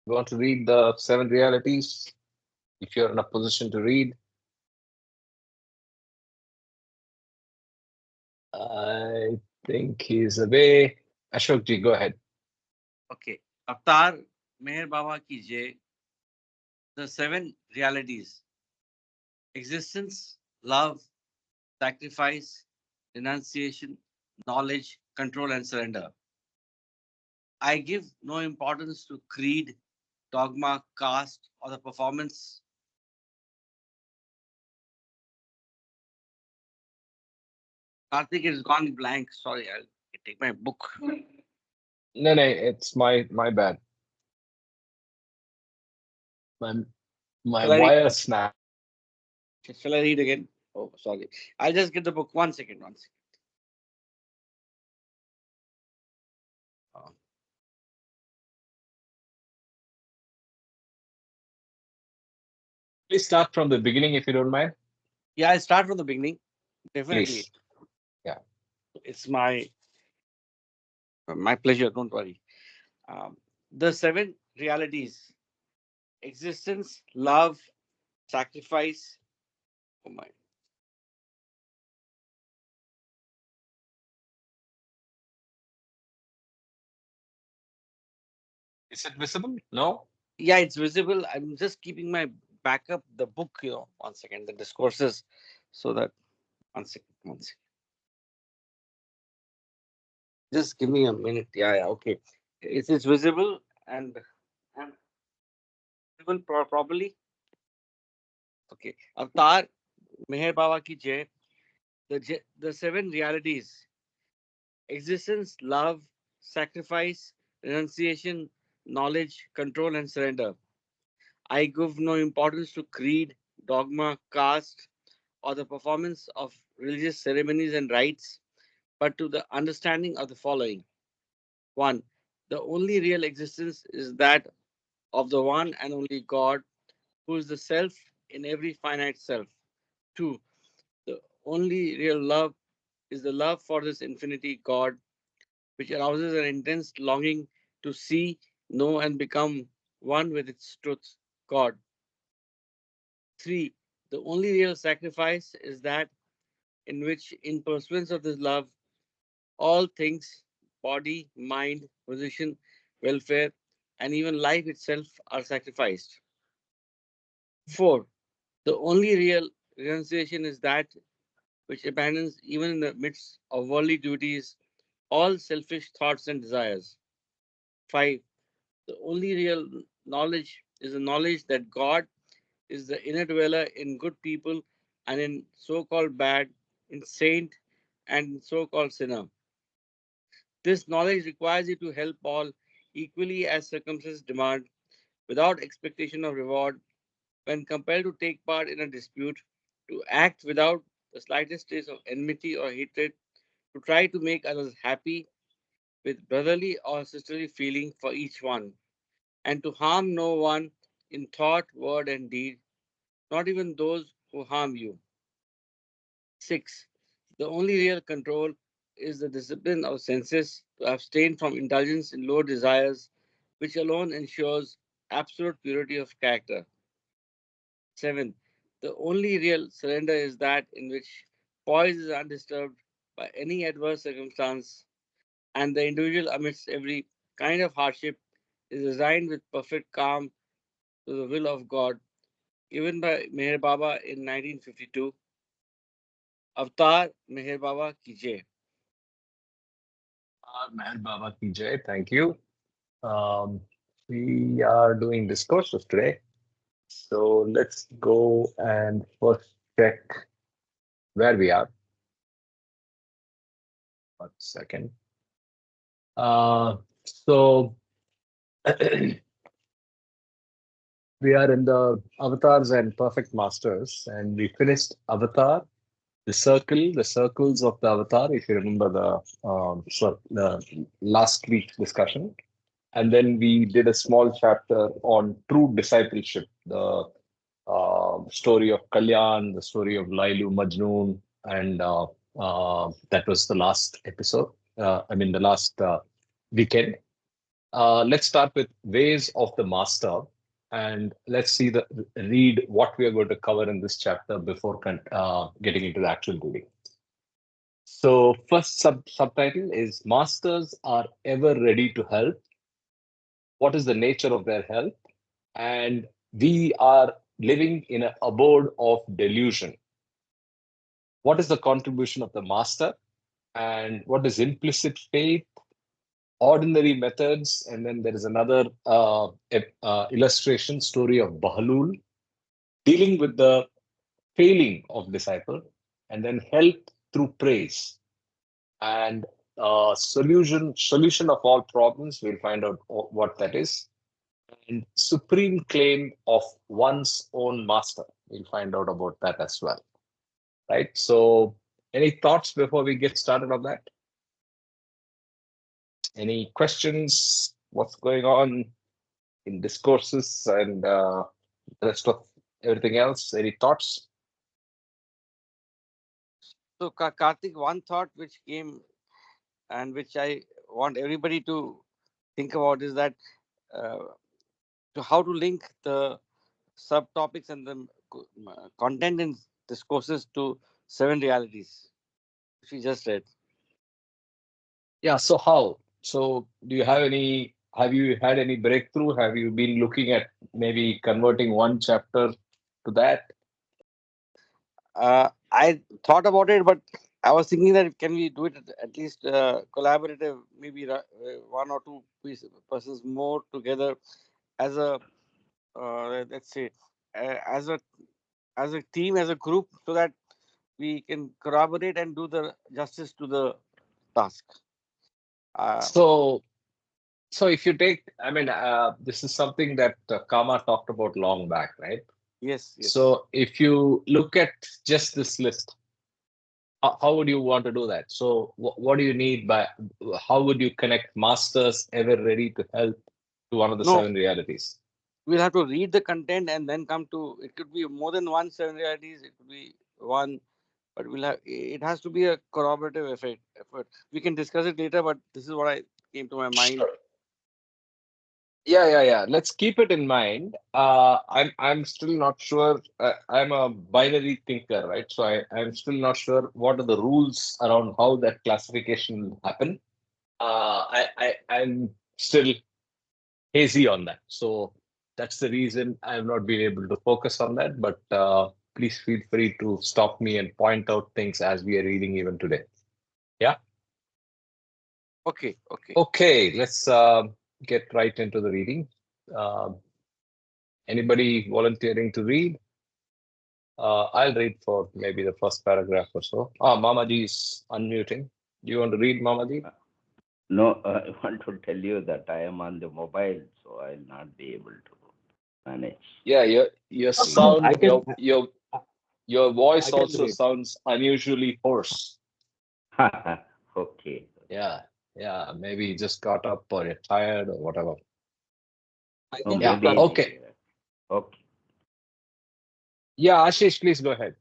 You want to read the 7 realities? If you're in a position to read, I think he's away. Ashok ji, go ahead. Okay. Avatar Meher Baba ki Jai. The 7 realities: existence, love, sacrifice, renunciation, knowledge, control, and surrender. I give no importance to creed, dogma, caste, or the performance. Karthik has gone blank. Sorry, I'll take my book. No, no, it's my bad. My my Shall I read? wire snap. Shall I read again? Oh, sorry. I'll just get the book. 1 second. 1 second. Uh, Please start from the beginning if you don't mind. yeah, I'll start from the beginning. Definitely, Please. Yeah. it's my pleasure. Don't worry. Um, the 7 realities: existence, love, sacrifice. Oh my. Is it visible? No? Yeah, it's visible. I'm just keeping my backup, the book, 1 second, the discourses, so that 1 second, 1 second. Just give me a minute. Yeah, yeah, okay. It's visible and visible properly. Okay. Avatar Meher Baba ki Jai. The 7 realities: existence, love, sacrifice, renunciation, knowledge, control, and surrender. I give no importance to creed, dogma, caste, or the performance of religious ceremonies and rites, but to the understanding of the following. 1. The only real existence is that of the one and only God, who is the self in every finite self. 2. The only real love is the love for this infinity God, which arouses an intense longing to see, know, and become one with its truth, God. 3. The only real sacrifice is that in which, in pursuance of this love, all things, body, mind, position, welfare, and even life itself are sacrificed. 4. The only real renunciation is that which abandons, even in the midst of worldly duties, all selfish thoughts and desires. 5. The only real knowledge is the knowledge that God is the inner dweller in good people and in so called bad, in saint and in so called sinner. This knowledge requires you to help all equally as circumstances demand, without expectation of reward, when compelled to take part in a dispute, to act without the slightest trace of enmity or hatred, to try to make others happy with brotherly or sisterly feeling for each one, and to harm no one in thought, word, and deed, not even those who harm you. 6. The only real control is the discipline of senses to abstain from indulgence in low desires, which alone ensures absolute purity of character. 7. The only real surrender is that in which poise is undisturbed by any adverse circumstance, and the individual, amidst every kind of hardship, is resigned with perfect calm to the will of God, given by Meher Baba in 1952. Avatar Meher Baba ki Jai. Meher Baba ki Jai. Thank you. Um, we are doing discourses today. So let's go and first check where we are. 1 second. So we are in the avatars and perfect masters, and we finished avatar, the circles of the avatar. If you remember the last week's discussion, and then we did a small chapter on true discipleship, the story of Kalyan, the story of Lailu Majnoon, and that was the last episode. I mean, the last weekend. let's start with ways of the master, and let's see the read what we are going to cover in this chapter before getting into the actual reading. So first subtitle is Masters are ever ready to help. What is the nature of their help? And we are living in an abode of delusion. What is the contribution of the master? And what is implicit faith, ordinary methods? And then there is another illustration story of Bahlul dealing with the failing of disciple, and then help through praise. And solution of all problems, we'll find out what that is. And supreme claim of one's own master, we'll find out about that as well. Right? So any thoughts before we get started on that? Any questions? What's going on in discourses and the rest of everything else? Any thoughts? So, Karthik, one thought which came and which I want everybody to think about is that how to link the subtopics and the content in discourses to 7 realities, which we just read. Yeah, so how? So do you have you had any breakthrough? Have you been looking at maybe converting one chapter to that? I thought about it, but I was thinking that can we do it at least collaborative, maybe one or two persons more together as a let's say as a team, as a group, so that we can corroborate and do the justice to the task. So if you take, I mean, this is something that Kama talked about long back, right? Yes. So if you look at just this list, how would you want to do that? So what do you need how would you connect masters ever ready to help to one of the 7 realities? We'll have to read the content and then come to, it could be more than one 7 realities, it could be one, but it has to be a corroborative effort. We can discuss it later, but this is what I came to my mind. Sure. Yeah. Let's keep it in mind. I'm still not sure. I'm a binary thinker, right? So I'm still not sure what are the rules around how that classification will happen. I'm still hazy on that. So that's the reason I've not been able to focus on that. But please feel free to stop me and point out things as we are reading even today. Yeah. Okay. Okay. Let's get right into the reading. Anybody volunteering to read? I'll read for maybe the first paragraph or so. Mamaji is unmuting. Do you want to read, Mamaji? No, I want to tell you that I am on the mobile, so I'll not be able to manage. Yeah, your sound, I can, your voice I can also read. sounds unusually hoarse. Okay. Yeah, maybe you just got up or you're tired or whatever. I No, can Yeah, read. okay. Okay. Yeah, Ashish, please go ahead.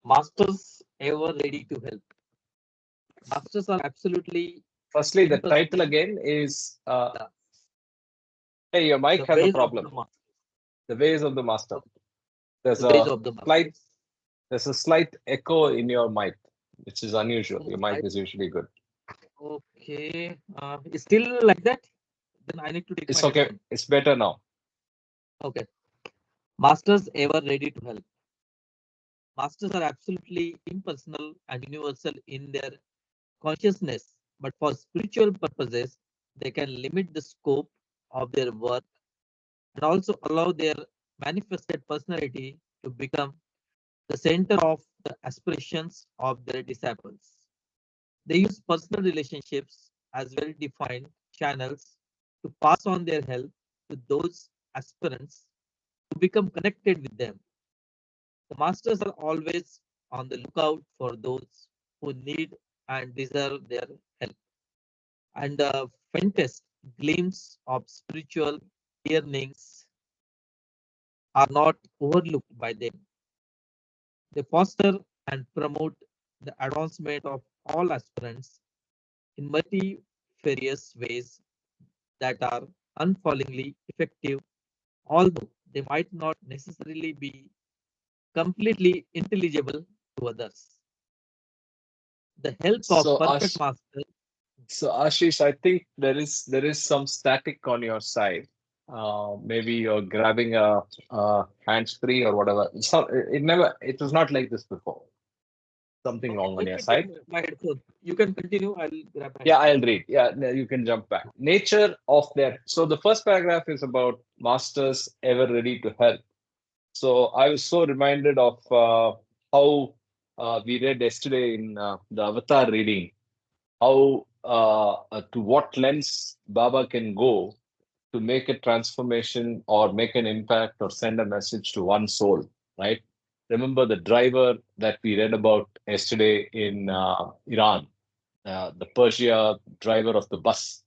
Masters ever ready to help. Masters are absolutely. Firstly, the title again is hey, your mic has a problem. The Ways of the Master. There's a slight echo in your mic, which is unusual. Your mic is usually good. Okay. It's still like that? Then I need to take It's my okay. headphone. It's better now. Okay. Masters ever ready to help. Masters are absolutely impersonal and universal in their consciousness, but for spiritual purposes, they can limit the scope of their work and also allow their manifested personality to become the center of the aspirations of their disciples. They use personal relationships as well defined channels to pass on their help to those aspirants to become connected with them. The masters are always on the lookout for those who need and deserve their help. And the faintest glimpse of spiritual yearnings are not overlooked by them. They foster and promote the advancement of all aspirants in multifaceted nefarious ways that are unfallingly effective, although they might not necessarily be completely intelligible to others. The help of So perfect master. Ashish, I think there is some static on your side. Maybe you're grabbing a hands free or whatever. So it was not like this before. Something wrong on Let your me take side. my headphone. You can continue. I'll grab my Yeah, headphone. I'll read. Yeah, no, you can jump back. Nature of their. So the first paragraph is about masters ever ready to help. So I was so reminded of how we read yesterday in the Avatar reading, how to what lengths Baba can go to make a transformation or make an impact or send a message to one soul, right? Remember the driver that we read about yesterday in Iran, the Persia driver of the bus.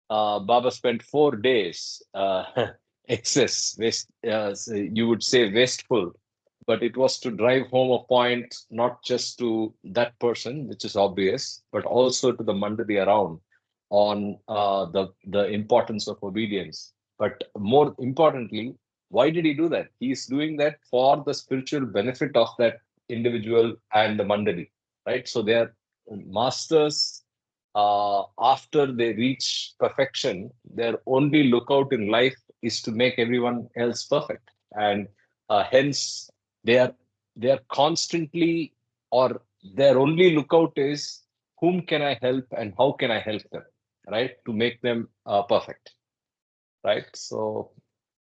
Baba spent 4 days, excess, waste, so you would say wasteful, but it was to drive home a point not just to that person, which is obvious, but also to the mandali around on the importance of obedience. But more importantly, why did he do that? He's doing that for the spiritual benefit of that individual and the mandali, right? So they are masters. After they reach perfection, their only lookout in life is to make everyone else perfect, and hence they are they are constantly, or their only lookout is whom can I help and how can I help them, right, to make them perfect, right? So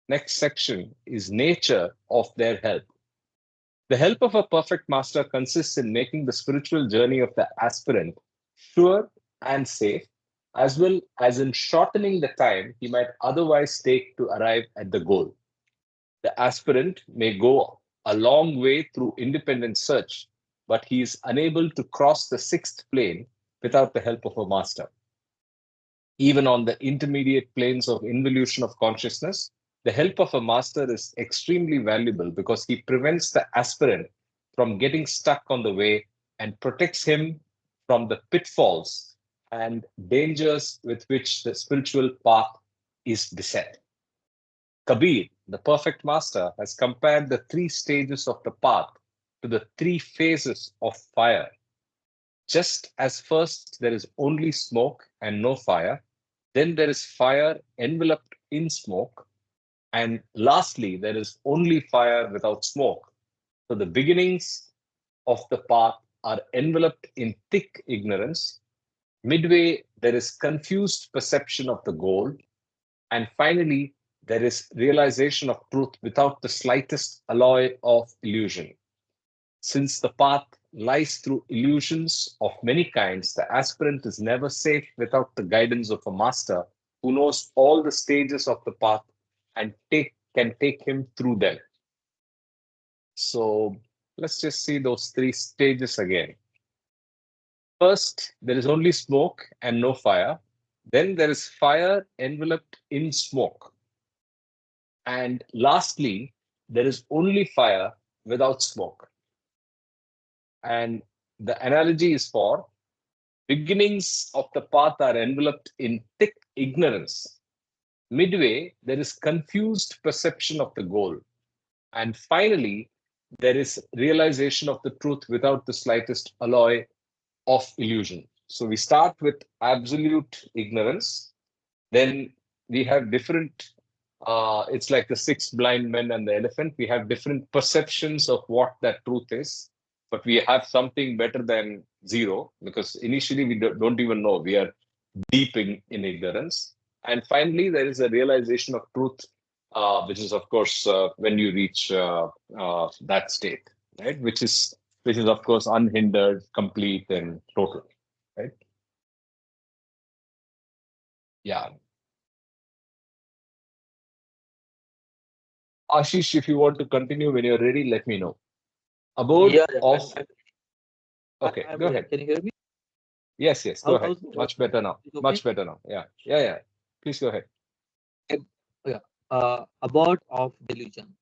next section is nature of their help. The help of a perfect master consists in making the spiritual journey of the aspirant sure and safe, as well as in shortening the time he might otherwise take to arrive at the goal. The aspirant may go a long way through independent search, but he is unable to cross the sixth plane without the help of a master. Even on the intermediate planes of involution of consciousness, the help of a master is extremely valuable because he prevents the aspirant from getting stuck on the way and protects him from the pitfalls and dangers with which the spiritual path is beset. Kabir, the perfect master, has compared the three stages of the path to the three phases of fire. Just as first there is only smoke and no fire, then there is fire enveloped in smoke, and lastly, there is only fire without smoke. So the beginnings of the path are enveloped in thick ignorance. Midway, there is confused perception of the goal. And finally, there is realization of truth without the slightest alloy of illusion. Since the path lies through illusions of many kinds, the aspirant is never safe without the guidance of a master who knows all the stages of the path and can take him through them. So let's just see those three stages again. First, there is only smoke and no fire. Then there is fire enveloped in smoke. And lastly, there is only fire without smoke. And the analogy is for beginnings of the path are enveloped in thick ignorance. Midway, there is confused perception of the goal. And finally, there is realization of the truth without the slightest alloy of illusion. So we start with absolute ignorance. Then we have different, it's like the six blind men and the elephant. We have different perceptions of what that truth is, but we have something better than zero because initially we don't even know. We are deep in ignorance. And finally, there is a realization of truth, which is, of course, when you reach that state, right? Which is, of course, unhindered, complete, and total, right? Yeah. Ashish, if you want to continue when you're ready, let me know. Abode Yeah, of. I'm Okay, I'm go here. ahead. Can you hear me? Yes, go ahead. How's Much better now. is okay? Much better now. Yeah. Please go ahead. Yeah. Abode of delusion.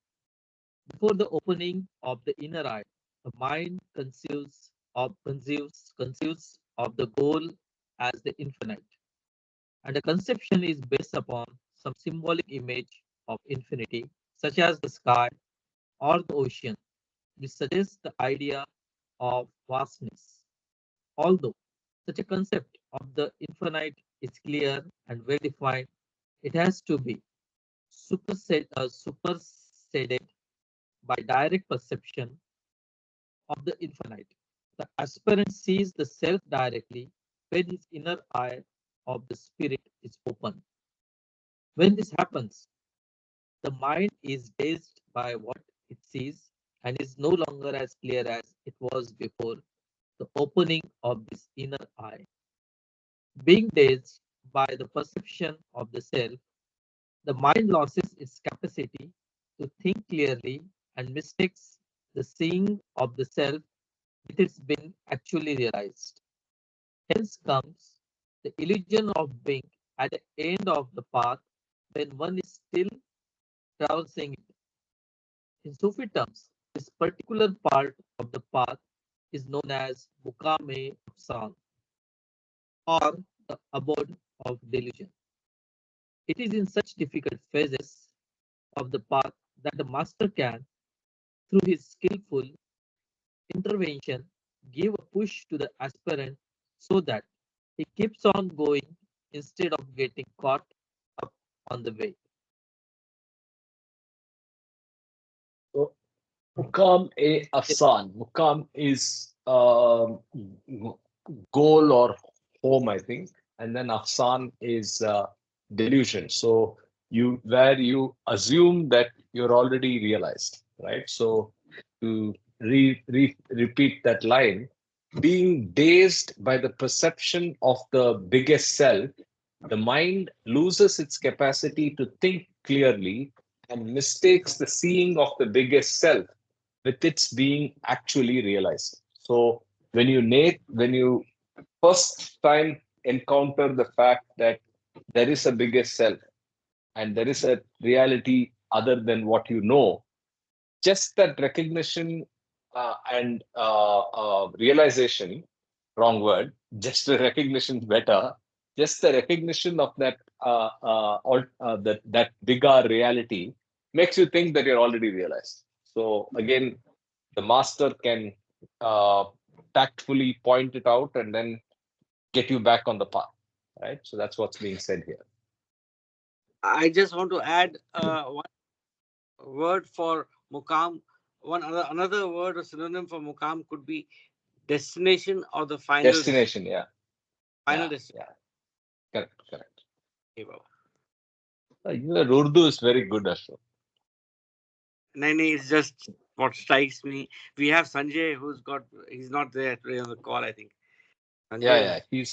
Before the opening of the inner eye, the mind conceives of the goal as the infinite. And the conception is based upon some symbolic image of infinity, such as the sky or the ocean, which suggests the idea of vastness. Although such a concept of the infinite is clear and well defined, it has to be superseded by direct perception of the infinite. The aspirant sees the self directly when his inner eye of the spirit is open. When this happens, the mind is dazed by what it sees and is no longer as clear as it was before the opening of this inner eye. Being dazed by the perception of the self, the mind loses its capacity to think clearly and mistakes the seeing of the self with its being actually realized. Hence comes the illusion of being at the end of the path when one is still traversing it. In Sufi terms, this particular part of the path is known as Mukame Afsan, or the abode of delusion. It is in such difficult phases of the path that the master can, through his skillful intervention, give a push to the aspirant so that he keeps on going instead of getting caught up on the way. So, Mukam e Afsan. Mukam is goal or home, I think, and then Afsan is delusion. So where you assume that you're already realized, right? So to repeat that line, being dazed by the perception of the biggest self, the mind loses its capacity to think clearly and mistakes the seeing of the biggest self with its being actually realized. So when you first time encounter the fact that there is a biggest self and there is a reality other than what you know, just that recognition and realization, wrong word, just the recognition better, just the recognition of that bigger reality makes you think that you're already realized. So again, the master can uh, tactfully point it out and then get you back on the path, right? So that's what's being said here. I just want to add one word for Mukam. Another word or synonym for Mukam could be destination or the Destination, yeah, final yeah, destination. yeah, correct. Okay, Baba. Your Urdu is very good, Ashok. Nene, it's just what strikes me. We have Sanjay, he's not there today on the call, I think. Yeah, Sanjay, yeah,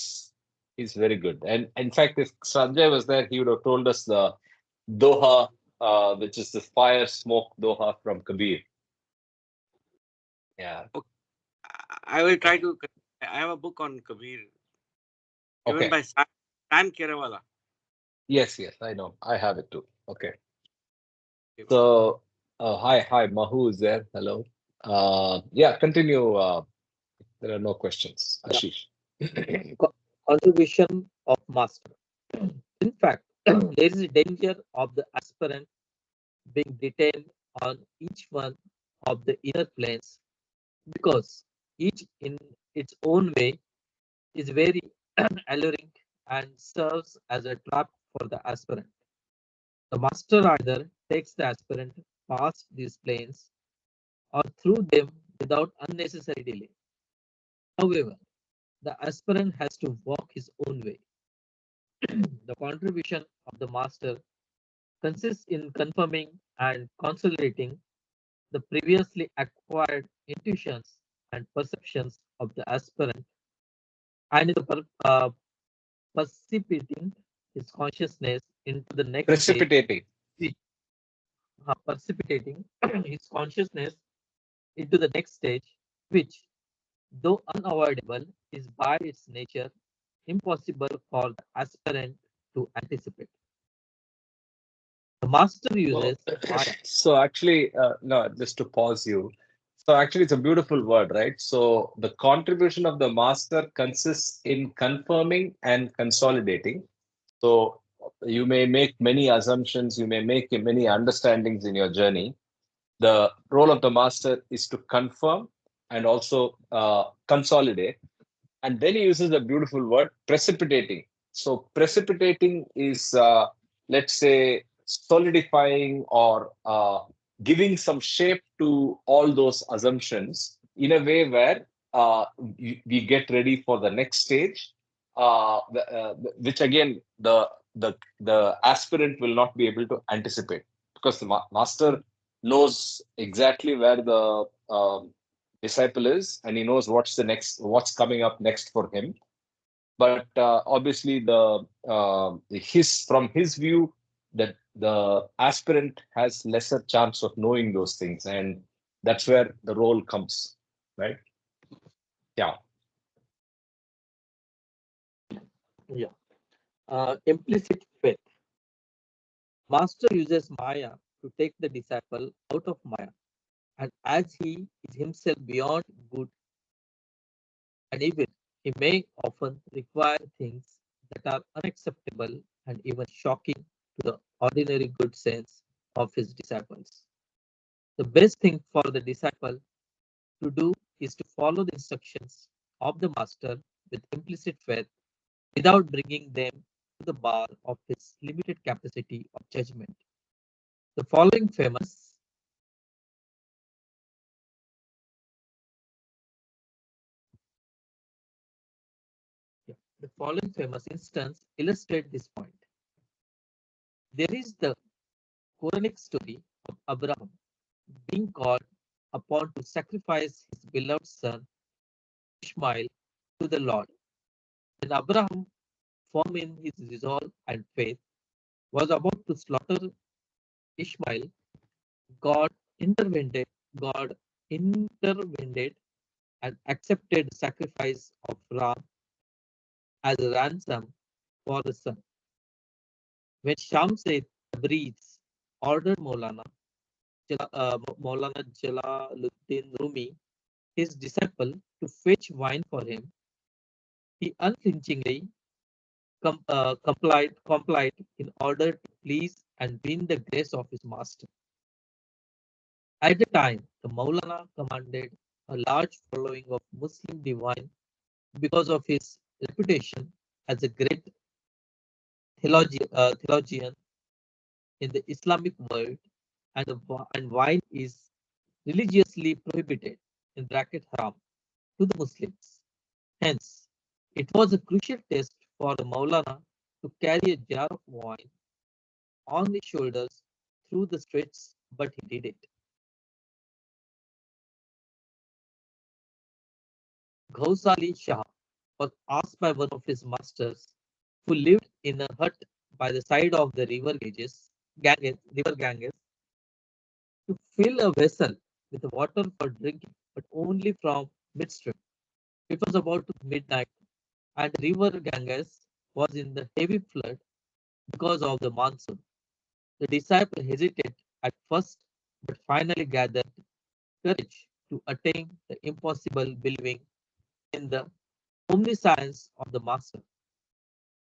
he's very good. And in fact, if Sanjay was there, he would have told us the Doha, which is the fire smoke Doha from Kabir. Yeah. okay. I will try to. I have a book on Kabir given Okay. by Sam Kerawala. Yes, yes, I know. I have it too. Okay. Okay, Baba. So, hi, Mahu is there. Hello. Yeah, continue. There are no questions. Yeah. Ashish. Contribution of master. In fact, there is a danger of the aspirant being detained on each one of the inner planes because each in its own way is very alluring and serves as a trap for the aspirant. The master either takes the aspirant past these planes or through them without unnecessary delay. However, the aspirant has to walk his own way. The contribution of the master consists in confirming and consolidating the previously acquired intuitions and perceptions of the aspirant and in precipitating his consciousness into the next stage, Precipitating. precipitating his consciousness into the next stage, which, though unavoidable, is by its nature impossible for the aspirant to anticipate. The master uses Maya. So actually, no, just to pause you. So actually, it's a beautiful word, right? So the contribution of the master consists in confirming and consolidating. So you may make many assumptions, you may make many understandings in your journey. The role of the master is to confirm and also consolidate. And then he uses a beautiful word, precipitating. So precipitating is, let's say, solidifying or giving some shape to all those assumptions in a way where we get ready for the next stage, which again the aspirant will not be able to anticipate, because the master knows exactly where the disciple is, and he knows what's coming up next for him. But obviously his from his view, that the aspirant has lesser chance of knowing those things, and that's where the role comes, right? Yeah. Yeah. Implicit faith. Master uses Maya to take the disciple out of Maya, and as he is himself beyond good and evil, he may often require things that are unacceptable and even shocking to the ordinary good sense of his disciples. The best thing for the disciple to do is to follow the instructions of the master with implicit faith without bringing them to the bar of his limited capacity of judgment. The following famous the following famous instance illustrate this point. There is the Quranic story of Abraham being called upon to sacrifice his beloved son Ishmael to the Lord. When Abraham, firm in his resolve and faith, was about to slaughter Ishmael, God intervened. God intervened and accepted the sacrifice of Ram as a ransom for the son. When Shamsaid Tabriz ordered Maulana Jalaluddin Rumi, his disciple, to fetch wine for him, he unflinchingly complied in order to please and win the grace of his master. At the time, the Maulana commanded a large following of Muslim divine because of his reputation as a great theologian in the Islamic world, and wine is religiously prohibited in bracket haram to the Muslims. Hence, it was a crucial test for the Maulana to carry a jar of wine on his shoulders through the streets, but he did it. Ghausali Shah was asked by one of his masters, who lived in a hut by the side of the river Ganges, to fill a vessel with water for drinking, but only from midstream. It was about midnight, and river Ganges was in the heavy flood because of the monsoon. The disciple hesitated at first, but finally gathered courage to attain the impossible, believing in the omniscience of the Master.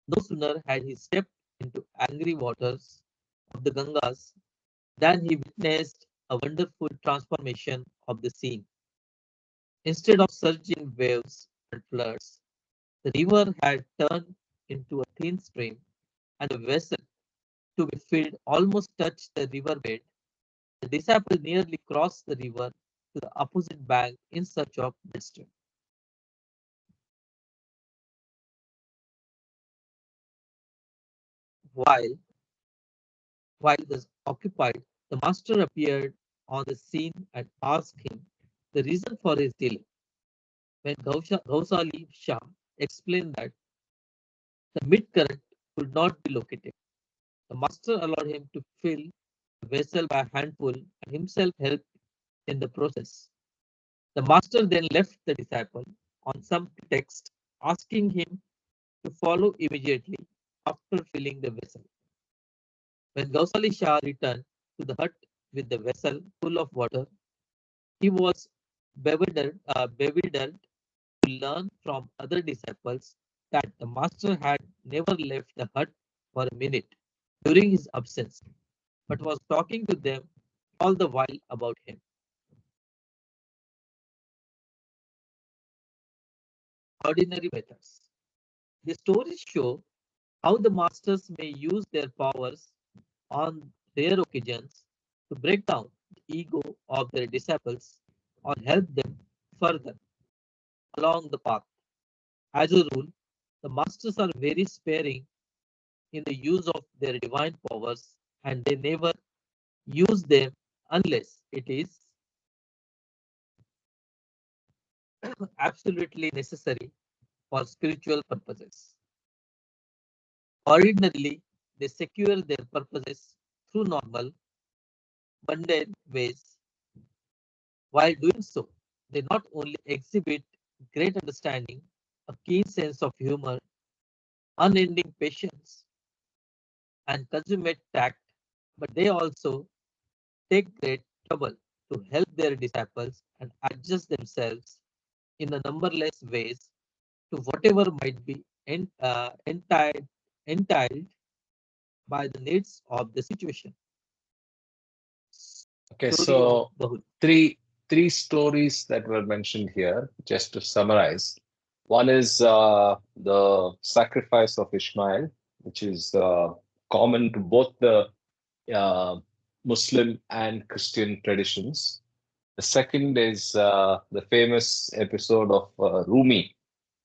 No sooner had he stepped into angry waters of the Gangas than he witnessed a wonderful transformation of the scene. Instead of surging waves and floods, the river had turned into a thin stream, and a vessel to be filled almost touched the riverbed. The disciple nearly crossed the river to the opposite bank in search of midstream. While this occupied, the master appeared on the scene and asked him the reason for his delay. When Ghausali Shah explained that the mid-current could not be located, the master allowed him to fill the vessel by a handful and himself helped in the process. The master then left the disciple on some pretext, asking him to follow immediately after filling the vessel. When Gausali Shah returned to the hut with the vessel full of water, he was bewildered to learn from other disciples that the master had never left the hut for a minute during his absence, but was talking to them all the while about him. Ordinary methods. The stories show how the masters may use their powers on rare occasions to break down the ego of their disciples or help them further along the path. As a rule, the masters are very sparing in the use of their divine powers and they never use them unless it is absolutely necessary for spiritual purposes. Ordinarily, they secure their purposes through normal, mundane ways. While doing so, they not only exhibit great understanding, a keen sense of humor, unending patience, and consummate tact, but they also take great trouble to help their disciples and adjust themselves in a numberless ways to whatever might be entailed by the needs of the situation. Okay, Story of so Bahul. three stories that were mentioned here, just to summarize. One is the sacrifice of Ishmael, which is common to both the uh, Muslim and Christian traditions. The second is the famous episode of Rumi,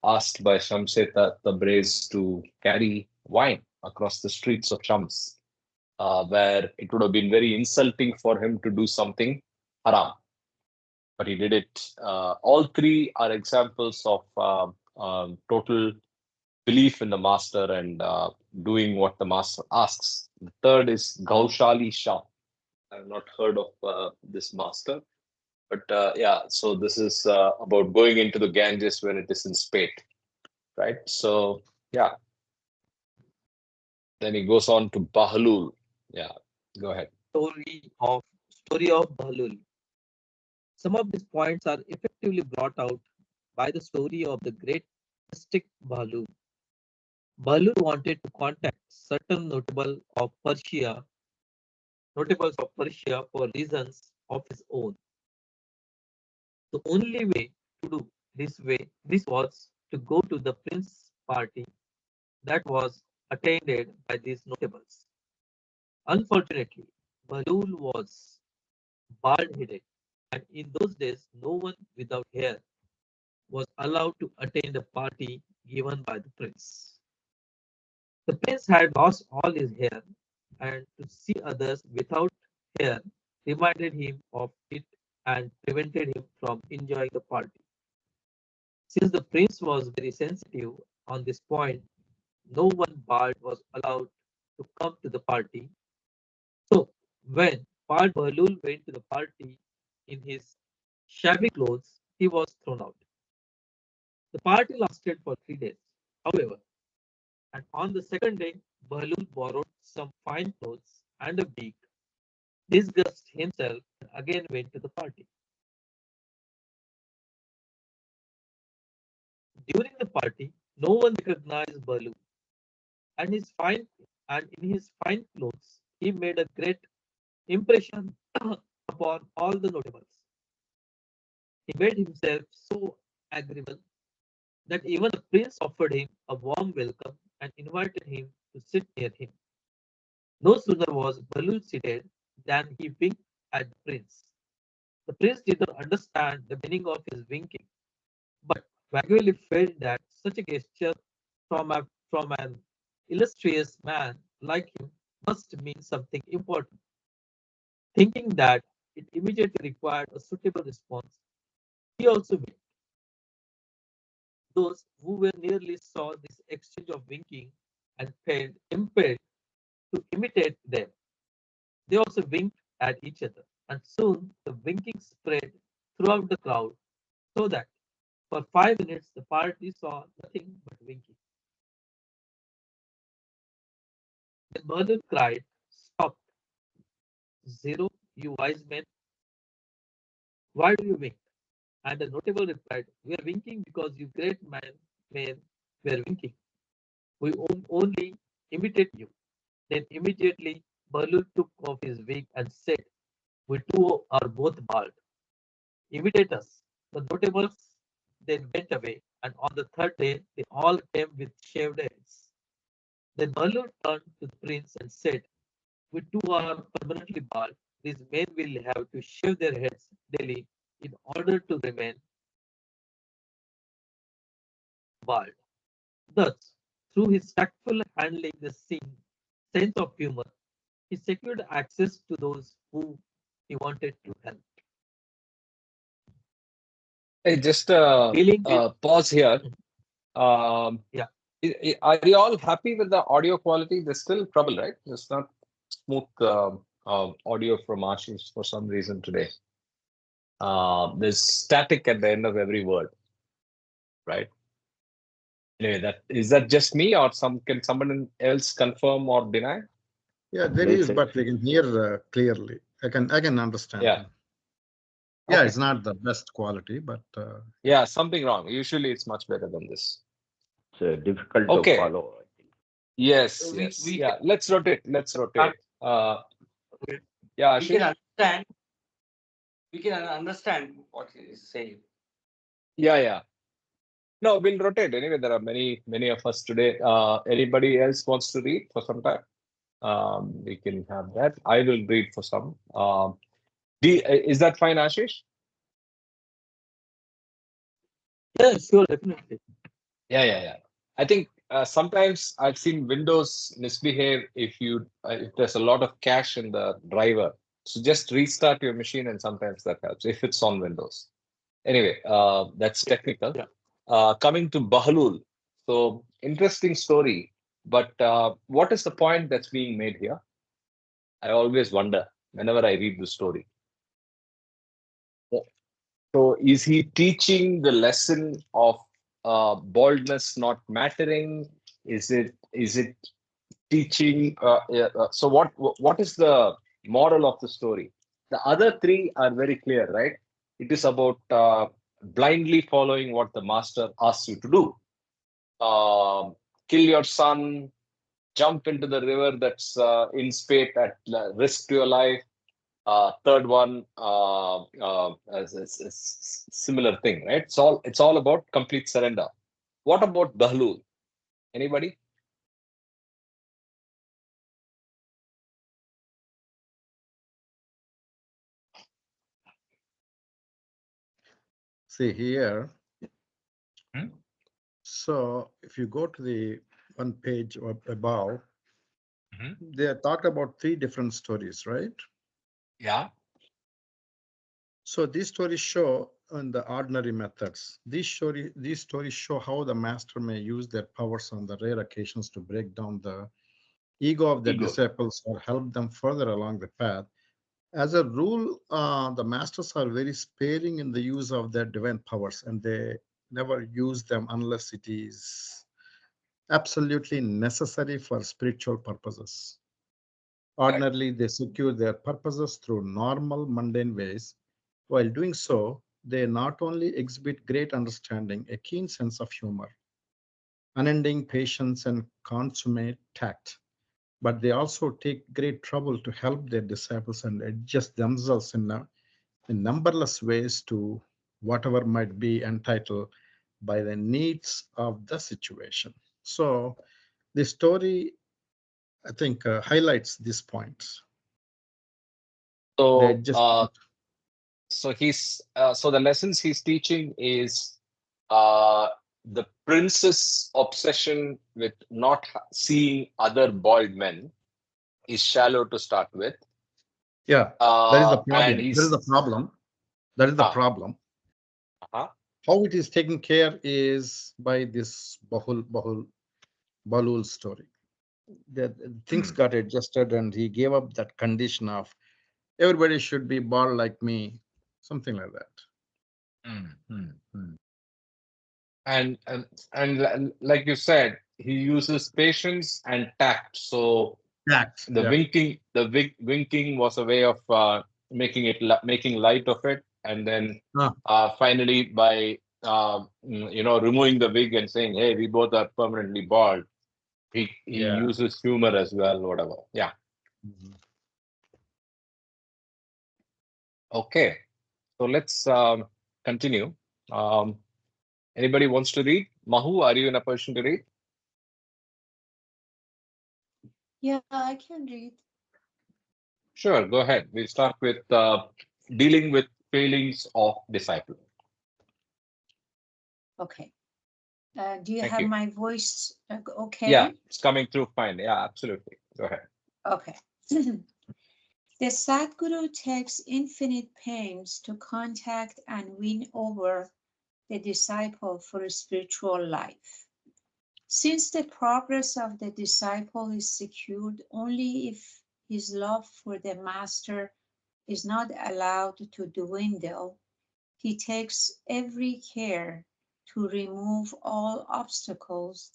asked by Shamseta Tabriz to carry wine across the streets of Shams, where it would have been very insulting for him to do something haram, but he did it. All three are examples of total belief in the master and doing what the master asks. The third is Gaushali Shah. I've not heard of this master, but yeah, so this is about going into the Ganges when it is in spate, right? So yeah, then he goes on to Bahlul. Yeah, go ahead. Story of Bahlul. Some of these points are effectively brought out by the story of the great mystic Bahlul. Bahlul wanted to contact certain notables of Persia for reasons of his own. The only way to do this was to go to the prince party that was attended by these notables. Unfortunately, Bahlul was bald-headed, and in those days, no one without hair was allowed to attend a party given by the prince. The prince had lost all his hair, and to see others without hair reminded him of it and prevented him from enjoying the party. Since the prince was very sensitive on this point, no one bald was allowed to come to the party. So, when Bald Bahlul went to the party in his shabby clothes, he was thrown out. The party lasted for 3 days, however, and on the second day, Bahlul borrowed some fine clothes and a wig, disguised himself, and again went to the party. During the party, no one recognized Bahlul, and in his fine clothes, he made a great impression upon all the notables. He made himself so agreeable that even the prince offered him a warm welcome and invited him to sit near him. No sooner was Baloo seated than he winked at the prince. The prince did not understand the meaning of his winking, but vaguely felt that such a gesture from an illustrious man like him must mean something important. Thinking that it immediately required a suitable response, he also winked. Those who were nearly saw this exchange of winking and felt impelled to imitate them. They also winked at each other, and soon the winking spread throughout the crowd, so that for 5 minutes the party saw nothing but winking. Then Merlin cried, "Stop, Zero, you wise men, why do you wink?" And the notable replied, "We are winking because you great men were winking. We only imitate you." Then immediately Bahlul took off his wig and said, "We two are both bald. Imitate us." The notables then went away, and on the third day they all came with shaved heads. Then Bahlul turned to the prince and said, "We two are permanently bald. These men will have to shave their heads daily in order to remain bald." Thus, through his tactful handling the scene, sense of humor, he secured access to those who he wanted to help. Hey, just Dealing with pause here. Yeah. Are you all happy with the audio quality? There's still trouble, right? There's not smooth audio from Ashish for some reason today. There's static at the end of every word, right? Anyway, that just me, or can someone else confirm or deny? Yeah, there is, but we can hear clearly. I can understand. Yeah. Yeah, Okay. it's not the best quality, but Yeah, something wrong. Usually it's much better than this. It's difficult Okay. to follow, I think. Yes, We- yes. we Yeah, let's rotate. Let's rotate. Yeah, we Ashish? can understand. We can understand what he is saying. Yeah. No, we'll rotate. Anyway, there are many of us today. Anybody else wants to read for some time? We can have that. I will read for some. Is that fine, Ashish? Yeah, sure, definitely. Yeah. I think sometimes I've seen Windows misbehave if there's a lot of cache in the driver. So just restart your machine, and sometimes that helps if it's on Windows. Anyway, that's technical. Yeah. Coming to Bahlul. So interesting story, but what is the point that's being made here? I always wonder whenever I read the story. So is he teaching the lesson of baldness not mattering? Is it teaching? So what is the moral of the story? The other three are very clear, right? It is about blindly following what the master asks you to do. Kill your son, jump into the river that's in spate at risk to your life. Third one, similar thing, right? It's all about complete surrender. What about Bahlul? Anybody? see here. Hmm? So if you go to the one page above, Mhm. they talk about three different stories, right? Yeah. So these stories show on the ordinary methods. These stories show how the master may use their powers on the rare occasions to break down the ego of their disciples or help them further along the path. As a rule, the masters are very sparing in the use of their divine powers, and they never use them unless it is absolutely necessary for spiritual purposes. Ordinarily, they secure their purposes through normal, mundane ways. While doing so, they not only exhibit great understanding, a keen sense of humor, unending patience, and consummate tact, but they also take great trouble to help their disciples and adjust themselves in numberless ways to whatever might be entitled by the needs of the situation. So the story, I think, highlights these points. They So just so the lessons he's teaching is the prince's obsession with not seeing other bald men is shallow to start with. yeah, that is the problem. And That is the problem. That is the problem. Uh-huh. How it is taken care is by this Bahul story. The things got adjusted, and he gave up that condition of everybody should be bald like me, something like that. And like you said, he uses patience and tact. So Tact, the yeah. winking was a way of making light of it, and then Ah. finally by removing the wig and saying, "Hey, we both are permanently bald." He Yeah. uses humor as well, whatever. Yeah. Okay. So let's continue. Anybody wants to read? Mahu, are you in a position to read? Yeah, I can read. Sure, go ahead. We'll start with dealing with failings of disciple. Okay. Do you Thank have you. my voice okay? Yeah, it's coming through fine. Yeah, absolutely. Go ahead. Okay. The Sadguru takes infinite pains to contact and win over the disciple for a spiritual life. Since the progress of the disciple is secured only if his love for the master is not allowed to dwindle, he takes every care to remove all obstacles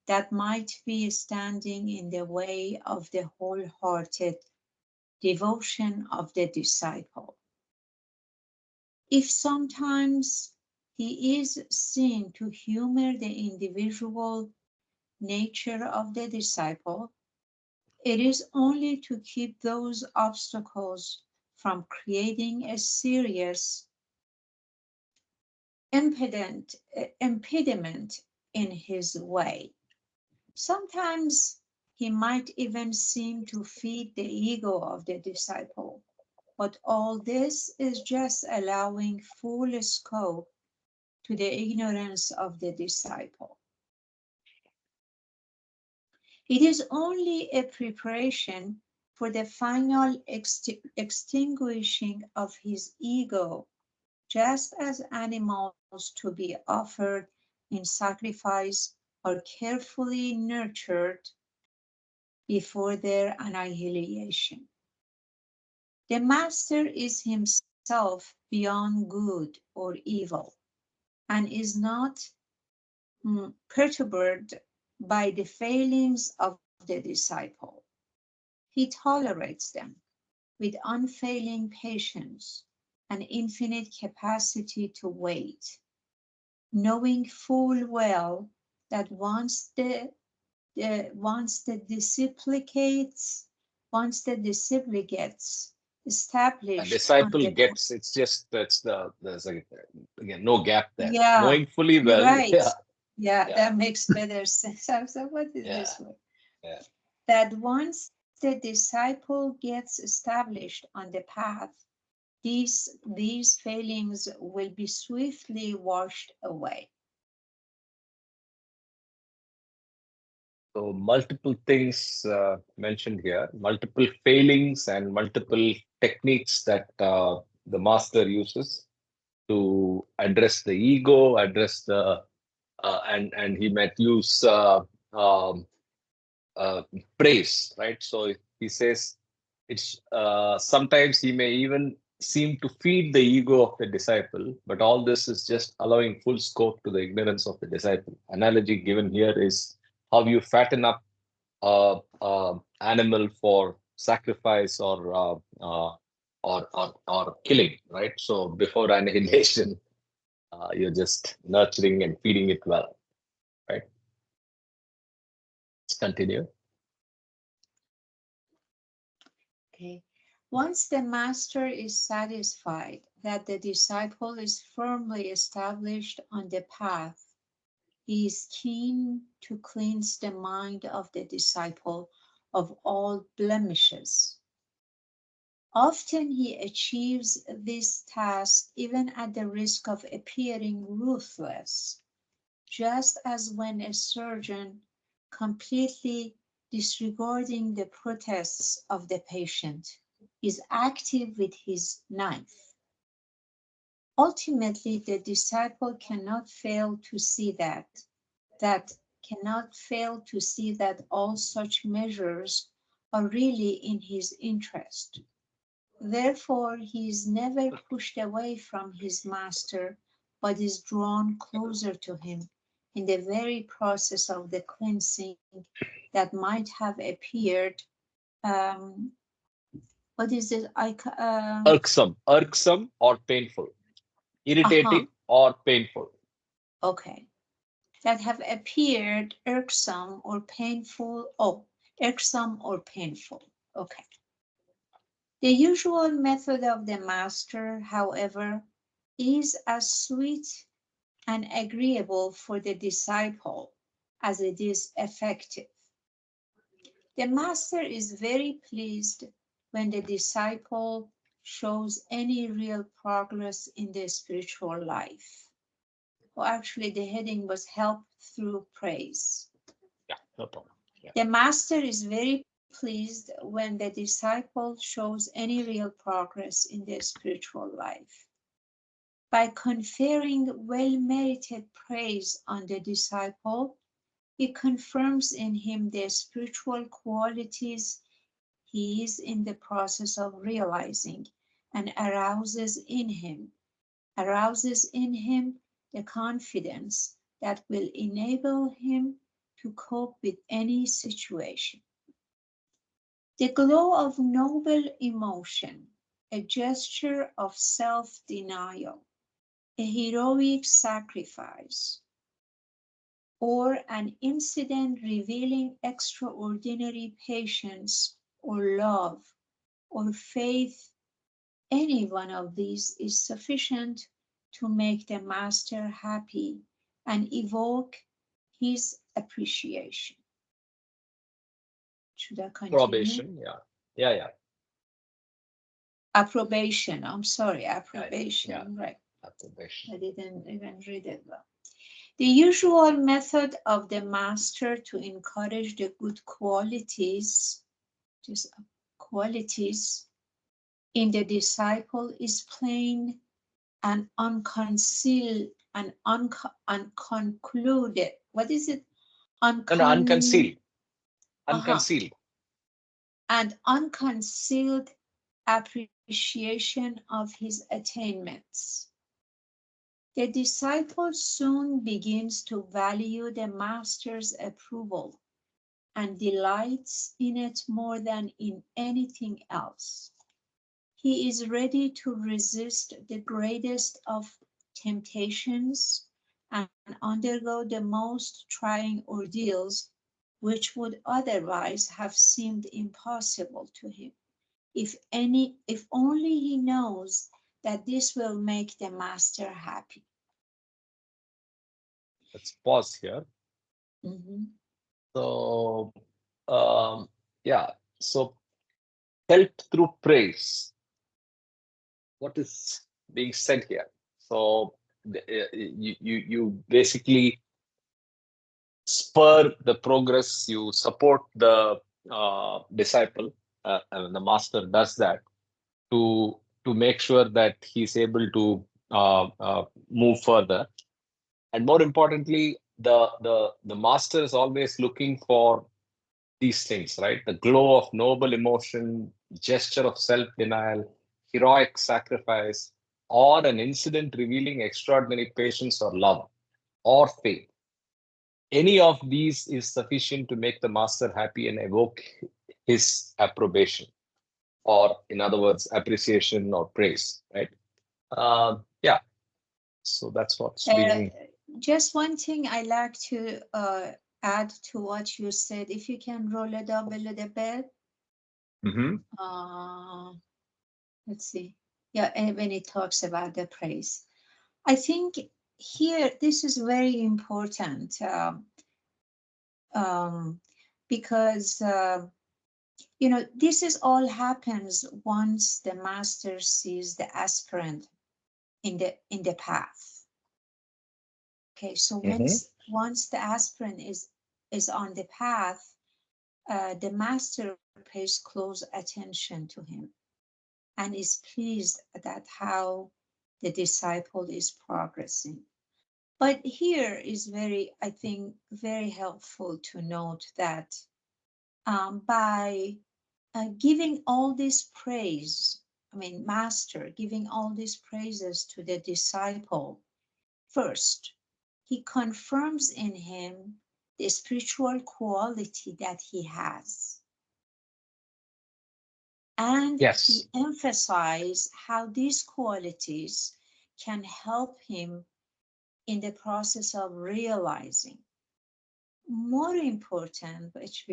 that might be standing in the way of the wholehearted devotion of the disciple. If sometimes he is seen to humor the individual nature of the disciple, it is only to keep those obstacles from creating a serious impediment in his way. Sometimes he might even seem to feed the ego of the disciple, but all this is just allowing full scope to the ignorance of the disciple. It is only a preparation for the final extinguishing of his ego, just as animals to be offered in sacrifice are carefully nurtured before their annihilation. The master is himself beyond good or evil and is not perturbed by the failings of the disciple. He tolerates them with unfailing patience and infinite capacity to wait, knowing full well that once the disciple gets A established on disciple the gets, it's just, there's again, no gap there. yeah, Knowing fully you're well, right. yeah, Yeah, yeah, that makes better sense. So what is yeah, this word? yeah. That once the disciple gets established on the path, these failings will be swiftly washed away. So multiple things mentioned here, multiple failings and multiple techniques that the master uses to address the ego, address the and he might use um, praise, right? So he says it's sometimes he may even seem to feed the ego of the disciple, but all this is just allowing full scope to the ignorance of the disciple. Analogy given here is how you fatten up animal for sacrifice or killing, right? So before annihilation, you're just nurturing and feeding it well, right? Let's continue. Okay. Once the master is satisfied that the disciple is firmly established on the path, he is keen to cleanse the mind of the disciple of all blemishes. Often he achieves this task even at the risk of appearing ruthless, just as when a surgeon, completely disregarding the protests of the patient, is active with his knife. Ultimately, the disciple cannot fail to see that all such measures are really in his interest. Therefore, he is never pushed away from his master, but is drawn closer to him in the very process of the cleansing that might have appeared. What is it? Irksome or painful, irritating or painful. Okay. that have appeared irksome or painful. Oh, irksome or painful. Okay. The usual method of the master, however, is as sweet and agreeable for the disciple as it is effective. The master is very pleased when the disciple shows any real progress in their spiritual life. Well, actually, the heading was help through praise. Yeah, no problem. Yeah. The master is very pleased when the disciple shows any real progress in their spiritual life. By conferring well-merited praise on the disciple, he confirms in him the spiritual qualities he is in the process of realizing and arouses in him the confidence that will enable him to cope with any situation. The glow of noble emotion, a gesture of self-denial, a heroic sacrifice, or an incident revealing extraordinary patience or love or faith, any one of these is sufficient to make the master happy and evoke his appreciation. Should I continue? Probation, yeah. Yeah, yeah. Approbation, I'm sorry, approbation, Yeah. right. Approbation. I didn't even read it well. The usual method of the master to encourage the good qualities, in the disciple is plain and unconcealed and unconcluded. What is it? Unconcealed. Uh-huh. Unconcealed. And unconcealed appreciation of his attainments. The disciple soon begins to value the master's approval and delights in it more than in anything else. He is ready to resist the greatest of temptations and undergo the most trying ordeals which would otherwise have seemed impossible to him, if only he knows that this will make the master happy. Let's pause here. Mm-hmm. So, yeah. So, help through praise. What is being said here? So, you basically spur the progress. You support the disciple, and the master does that to make sure that he's able to move further. And more importantly, the master is always looking for these things, right? The glow of noble emotion, gesture of self-denial, heroic sacrifice, or an incident revealing extraordinary patience or love or faith. Any of these is sufficient to make the master happy and evoke his approbation, or in other words, appreciation or praise, right? Yeah. So that's what's being. Just one thing I like to add to what you said. If you can roll it up a little bit. Let's see. Yeah, and when it talks about the praise, I think here this is very important because you know, this is all happens once the master sees the aspirant in the path. Okay, so once the aspirant is on the path, the master pays close attention to him and is pleased at how the disciple is progressing. But here is very, I think, very helpful to note that by giving all this praise, I mean, master giving all these praises to the disciple, first, he confirms in him the spiritual quality that he has. And he emphasizes how these qualities can help him in the process of realizing. More important, which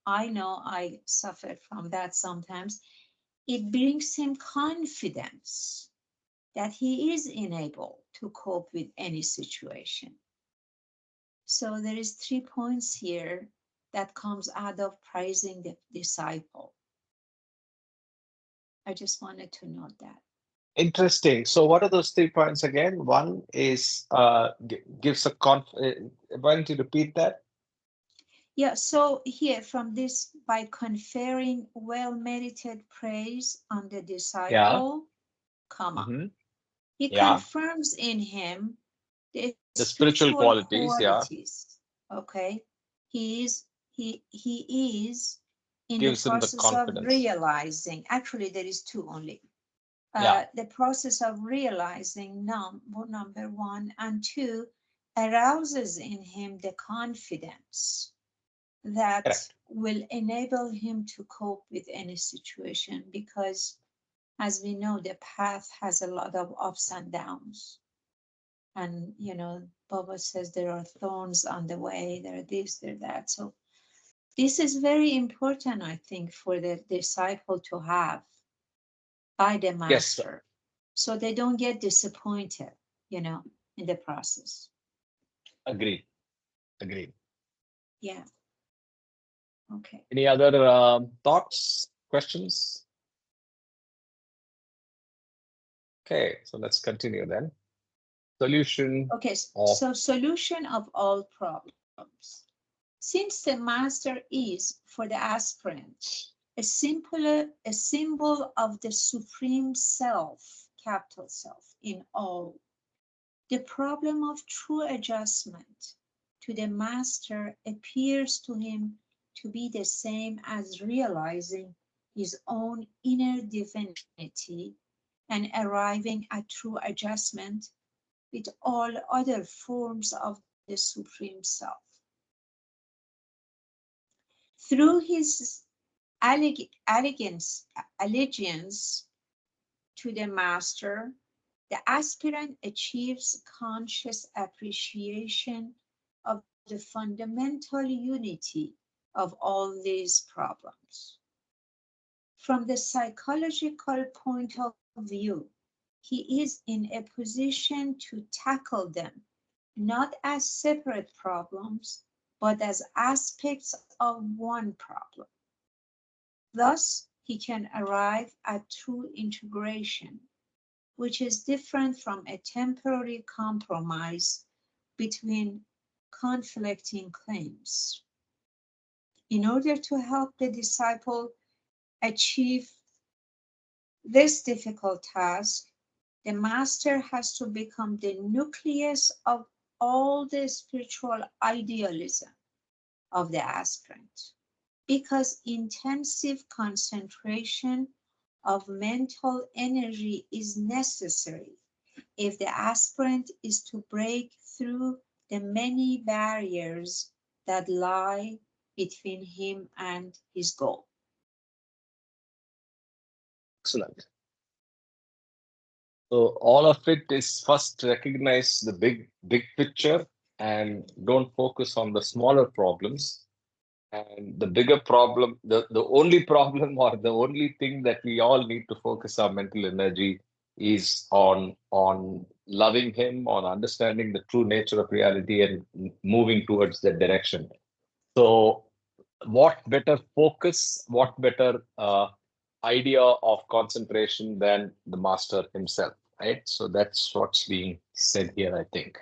I know I suffer from that sometimes, it brings him confidence that he is enabled to cope with any situation. So there is 3 points here that comes out of praising the disciple. I just wanted to note that. Interesting. So what are those 3 points again? One is gives a why don't you repeat that? Yeah, so here from this, by conferring well-merited praise on the disciple, comma, he confirms in him the spiritual qualities, okay, he is in gives the him the process of confidence. realizing. Actually, there is 2 only. The process of realizing number 1, and 2 arouses in him the confidence that will enable him to cope with any situation, because as we know, the path has a lot of ups and downs. And, Baba says there are thorns on the way, there are this, there that. So this is very important, I think, for the disciple to have by the master. Yes. So they don't get disappointed, in the process. Agreed. Yeah. Okay. Any other thoughts, questions? Okay, so let's continue then. Solution. Okay, so solution of all problems. Since the master is, for the aspirant, a symbol of the supreme self, capital self, in all, the problem of true adjustment to the master appears to him to be the same as realizing his own inner divinity and arriving at true adjustment with all other forms of the supreme self. Through his allegiance to the master, the aspirant achieves conscious appreciation of the fundamental unity of all these problems. From the psychological point of view, he is in a position to tackle them not as separate problems, but as aspects of one problem. Thus, he can arrive at true integration, which is different from a temporary compromise between conflicting claims. In order to help the disciple achieve this difficult task, the master has to become the nucleus of all the spiritual idealism of the aspirant, because intensive concentration of mental energy is necessary if the aspirant is to break through the many barriers that lie between him and his goal. Excellent. So all of it is first recognize the big picture and don't focus on the smaller problems. And the bigger problem, the only problem or the only thing that we all need to focus our mental energy is on loving him, on understanding the true nature of reality and moving towards that direction. So what better focus, what better idea of concentration than the master himself, right? So that's what's being said here, I think.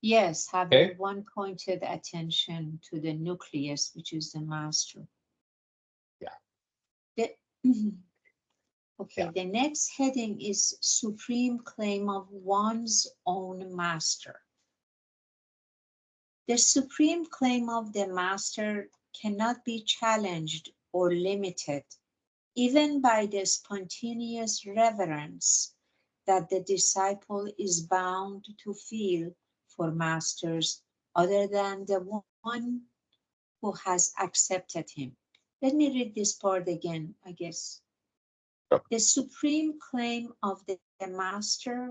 Yes, having one pointed attention to the nucleus, which is the master. Yeah. The next heading is supreme claim of one's own master. The supreme claim of the master cannot be challenged or limited, even by the spontaneous reverence that the disciple is bound to feel for masters other than the one who has accepted him. Let me read this part again, I guess. The supreme claim of the master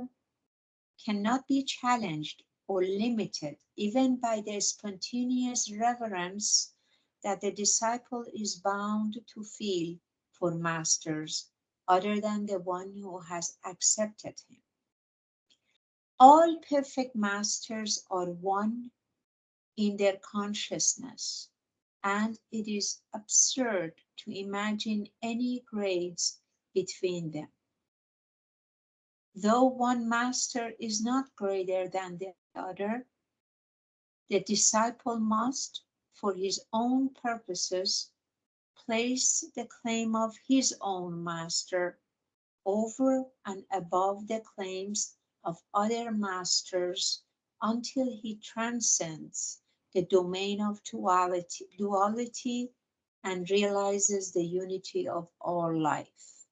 cannot be challenged or limited even by the spontaneous reverence that the disciple is bound to feel for masters other than the one who has accepted him. All perfect masters are one in their consciousness, and it is absurd to imagine any grades between them. Though one master is not greater than the other, the disciple must, for his own purposes, place the claim of his own master over and above the claims of other masters until he transcends the domain of duality and realizes the unity of all life.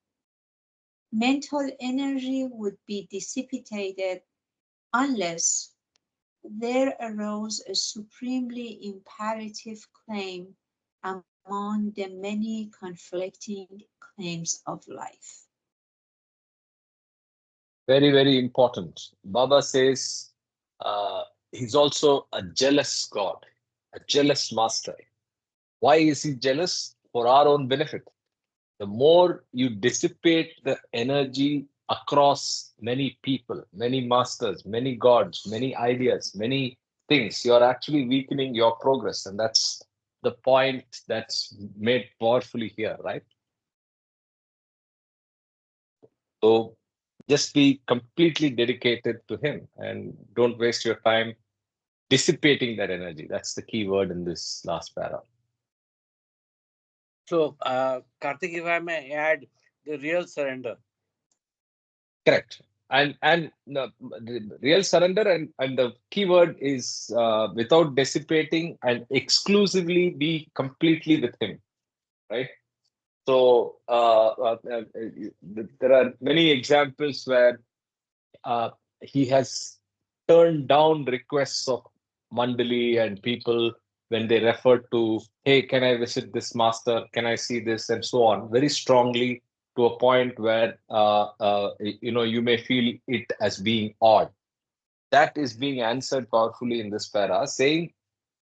Mental energy would be dissipated unless there arose a supremely imperative claim among the many conflicting claims of life. Very, very important. Baba says he's also a jealous God, a jealous master. Why is he jealous? For our own benefit. The more you dissipate the energy across many people, many masters, many gods, many ideas, many things, you're actually weakening your progress. And that's the point that's made powerfully here, right? So just be completely dedicated to him and don't waste your time dissipating that energy. That's the key word in this last para. So, Karthik, if I may add, the real surrender. Correct. And the real surrender and the key word is without dissipating and exclusively be completely with him, right? So there are many examples where he has turned down requests of Mandali and people when they refer to, hey, can I visit this master? Can I see this? And so on, very strongly, to a point where you may feel it as being odd. That is being answered powerfully in this para, saying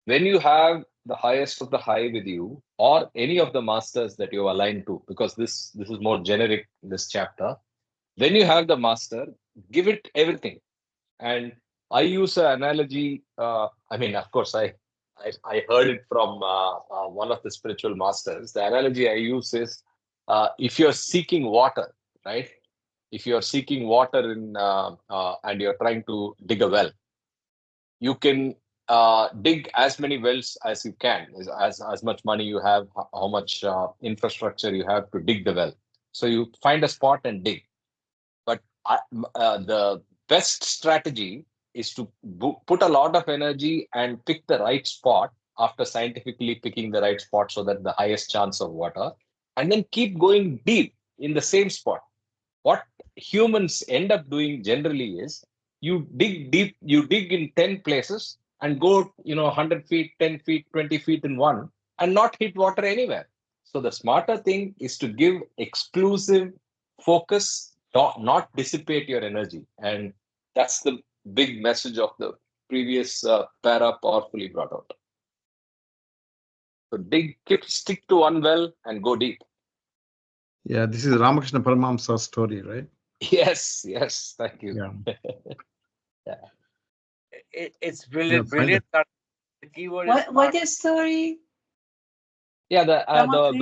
when you have the highest of the high with you, or any of the masters that you align to, because this is more generic in this chapter. When you have the master, give it everything. And I use an analogy. I mean, of course, I heard it from one of the spiritual masters. The analogy I use is if you're seeking water, right? If you're seeking water and you're trying to dig a well, you can dig as many wells as you can, as much money you have, how much infrastructure you have to dig the well. So you find a spot and dig. But the best strategy is to put a lot of energy and pick the right spot after scientifically picking the right spot so that the highest chance of water, and then keep going deep in the same spot. What humans end up doing generally is you dig deep, you dig in 10 places and go 100 feet, 10 feet, 20 feet in one and not hit water anywhere. So the smarter thing is to give exclusive focus, not dissipate your energy. And that's the big message of the previous para powerfully brought out. So stick to one well and go deep. Yeah, this is Ramakrishna Paramahamsa's story, right? Yes, thank you. Yeah. Yeah. It's brilliant, Yeah, brilliant. The keyword What is story? Yeah, the well. Oh, the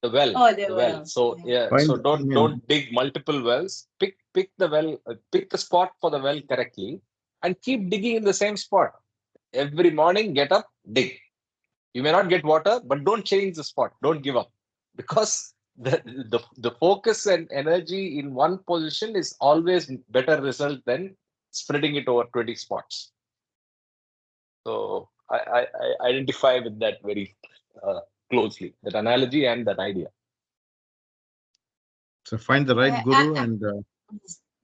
The well. well. So Yeah. so don't dig multiple wells. Pick the well, pick the spot for the well correctly, and keep digging in the same spot. Every morning, get up, dig. You may not get water, but don't change the spot. Don't give up, because the focus and energy in one position is always better result than spreading it over 20 spots. So I identify with that very closely, that analogy and that idea. So find the right guru and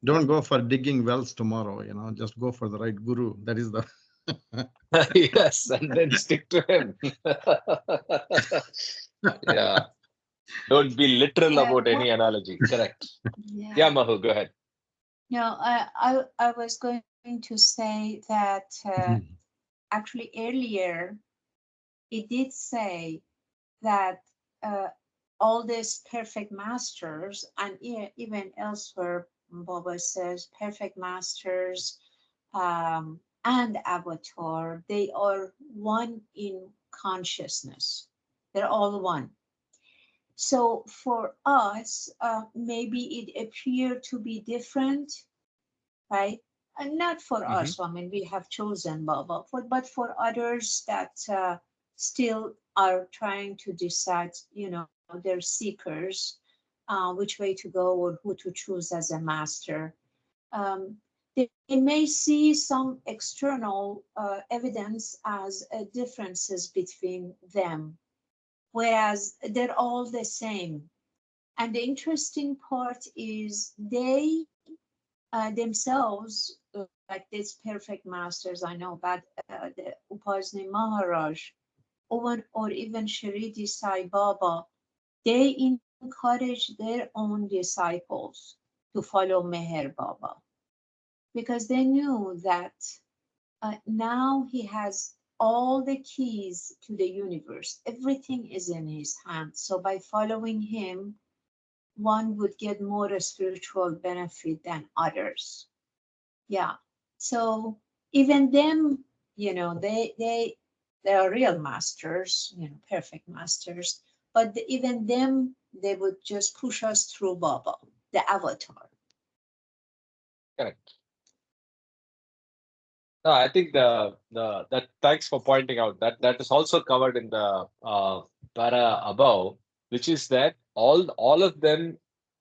don't Mm. go for digging wells tomorrow. Just go for the right guru. That is the. Yes, and then stick to him. Yeah. Don't be literal about well, any analogy. Correct. yeah. Yeah, Mahu, go ahead. No, I was going to say that actually earlier it did say that all these perfect masters, and even elsewhere, Baba says perfect masters and avatar, they are one in consciousness. They're all one. So for us, maybe it appeared to be different, right? And not for us. I mean, we have chosen Baba, but for others that still are trying to decide, they're seekers, which way to go or who to choose as a master. They may see some external evidence as differences between them, whereas they're all the same. And the interesting part is they themselves, like these perfect masters I know about, the Upasni Maharaj, or even Shirdi Sai Baba, they encourage their own disciples to follow Meher Baba because they knew that now he has all the keys to the universe. Everything is in his hands. So by following him, one would get more spiritual benefit than others. Yeah. So even them, they are real masters, perfect masters. But even them, they would just push us through Baba, the avatar. Correct. No, I think that thanks for pointing out that is also covered in the para above, which is that all of them,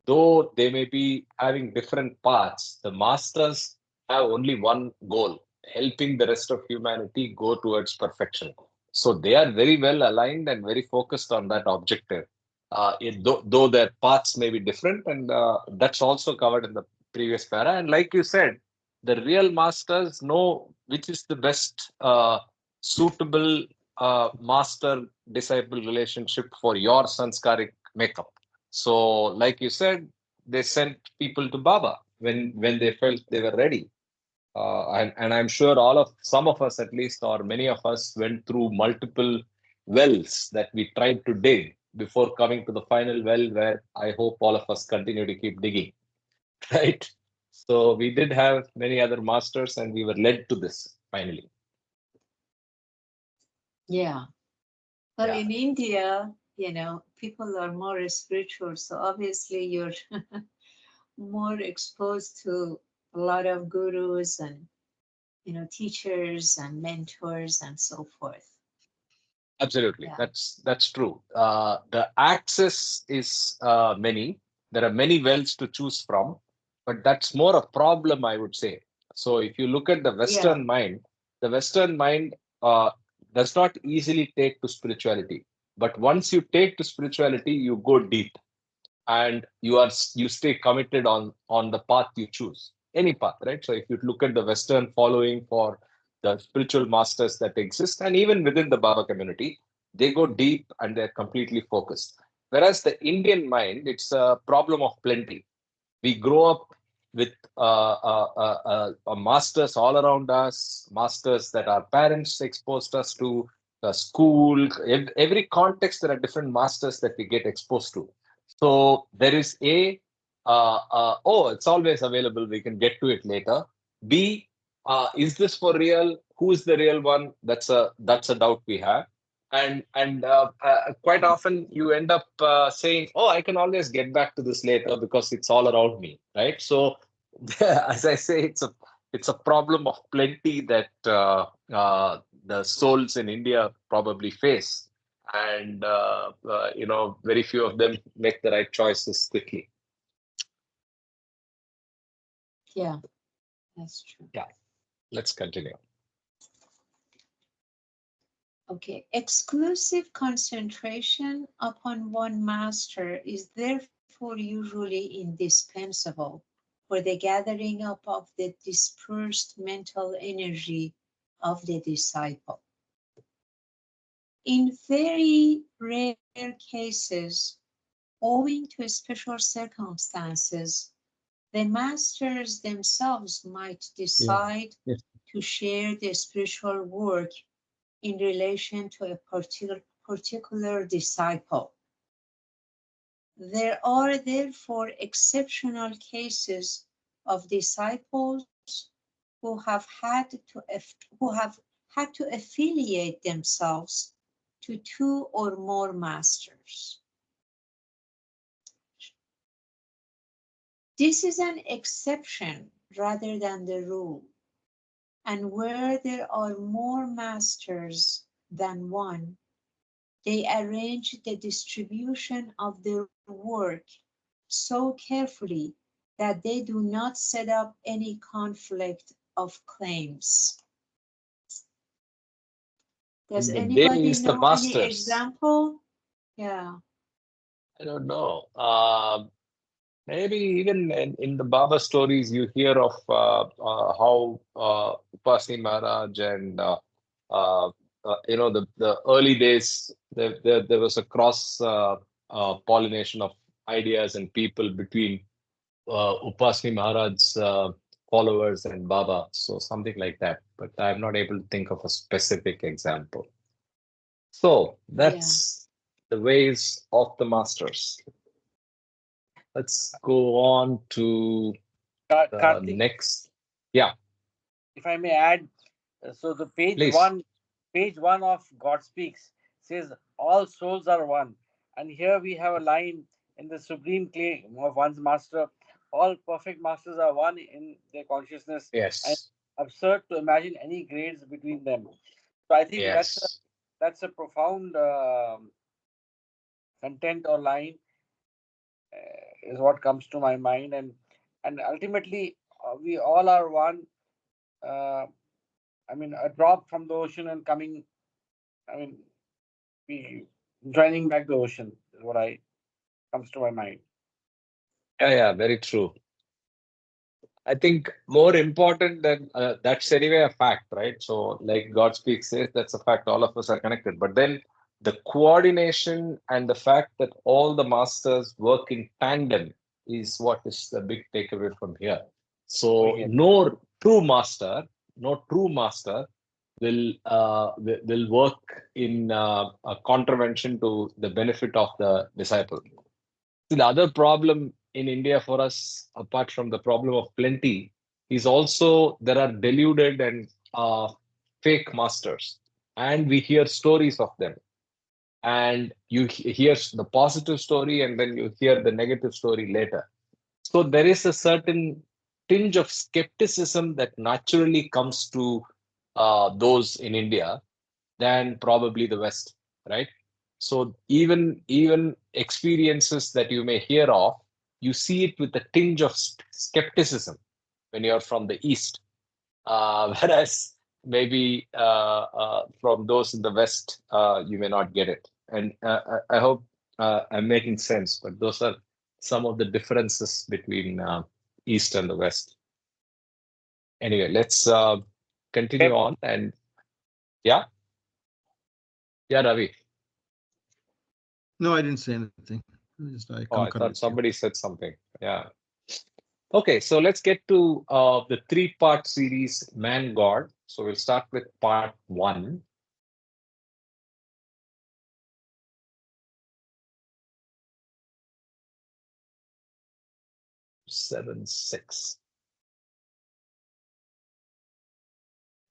though they may be having different paths, the masters have only one goal: helping the rest of humanity go towards perfection. So they are very well aligned and very focused on that objective. Though their paths may be different, and that's also covered in the previous para. And like you said, the real masters know which is the best suitable master disciple relationship for your sanskaric makeup. So like you said, they sent people to Baba when they felt they were ready. And I'm sure some of us at least, or many of us, went through multiple wells that we tried to dig before coming to the final well, where I hope all of us continue to keep digging. Right? So we did have many other masters, and we were led to this finally. Yeah. But Yeah. in India, people are more spiritual. So obviously you're more exposed to a lot of gurus and, teachers and mentors and so forth. Absolutely, Yeah. that's true. The access is many. There are many wells to choose from, but that's more a problem, I would say. So if you look at Yeah. The Western mind does not easily take to spirituality. But once you take to spirituality, you go deep, and you stay committed on the path you choose, any path, right? So if you look at the Western following for the spiritual masters that exist, and even within the Baba community, they go deep and they're completely focused. Whereas the Indian mind, it's a problem of plenty. We grow up with masters all around us, masters that our parents exposed us to, school, every context. There are different masters that we get exposed to. So there is oh, it's always available, we can get to it later. B, is this for real? Who is the real one? That's a doubt we have. And quite often you end up saying, oh, I can always get back to this later because it's all around me, right? So as I say, it's a problem of plenty that the souls in India probably face, and very few of them make the right choices quickly. Yeah, that's true. Yeah, let's continue. Okay, exclusive concentration upon one master is therefore usually indispensable for the gathering up of the dispersed mental energy of the disciple. In very rare cases, owing to special circumstances, the masters themselves might decide Yes. to share the spiritual work in relation to a particular disciple. There are therefore exceptional cases of disciples who have had to affiliate themselves to two or more masters. This is an exception rather than the rule, and where there are more masters than one, they arrange the distribution of their work so carefully that they do not set up any conflict of claims. Does They anybody is the know any masters. example? Yeah. I don't know. Maybe even in the Baba stories, you hear of how Upasni Maharaj and the early days, there was a cross pollination of ideas and people between Upasni Maharaj's followers and Baba. So something like that. But I'm not able to think of a specific example. So that's the ways of the masters. Let's go on to the Karthik, next. Yeah, if I may add, so the please. page one of God Speaks says, all souls are one. And here we have a line in the supreme claim of one's master, all perfect masters are one in their consciousness. And Yes. absurd to imagine any grades between them. So I think Yes. that's a profound content or line is what comes to my mind, and ultimately we all are one. Uh, I mean, a drop from the ocean and coming. I mean, we joining back the ocean is what I comes to my mind. Yeah, very true. I think more important than that's anyway a fact, right? So, like God speaks says, that's a fact. All of us are connected. But then the coordination and the fact that all the masters work in tandem is what is the big takeaway from here. So, Yes. no true master will work in a contravention to the benefit of the disciple. The other problem in India for us, apart from the problem of plenty, is also there are deluded and fake masters, and we hear stories of them. And you hear the positive story, and then you hear the negative story later. So there is a certain tinge of skepticism that naturally comes to those in India than probably the West, right? So even experiences that you may hear of, you see it with a tinge of skepticism when you're from the East, whereas maybe from those in the West, you may not get it. And I hope I'm making sense, but those are some of the differences between East and the West. Anyway, let's continue on. And yeah, Ravi. No, I didn't say anything. I Oh, I concur thought with you. somebody said something. Yeah. Okay, so let's get to the three-part series, Man God. So we'll start with part 1. Seven, 6.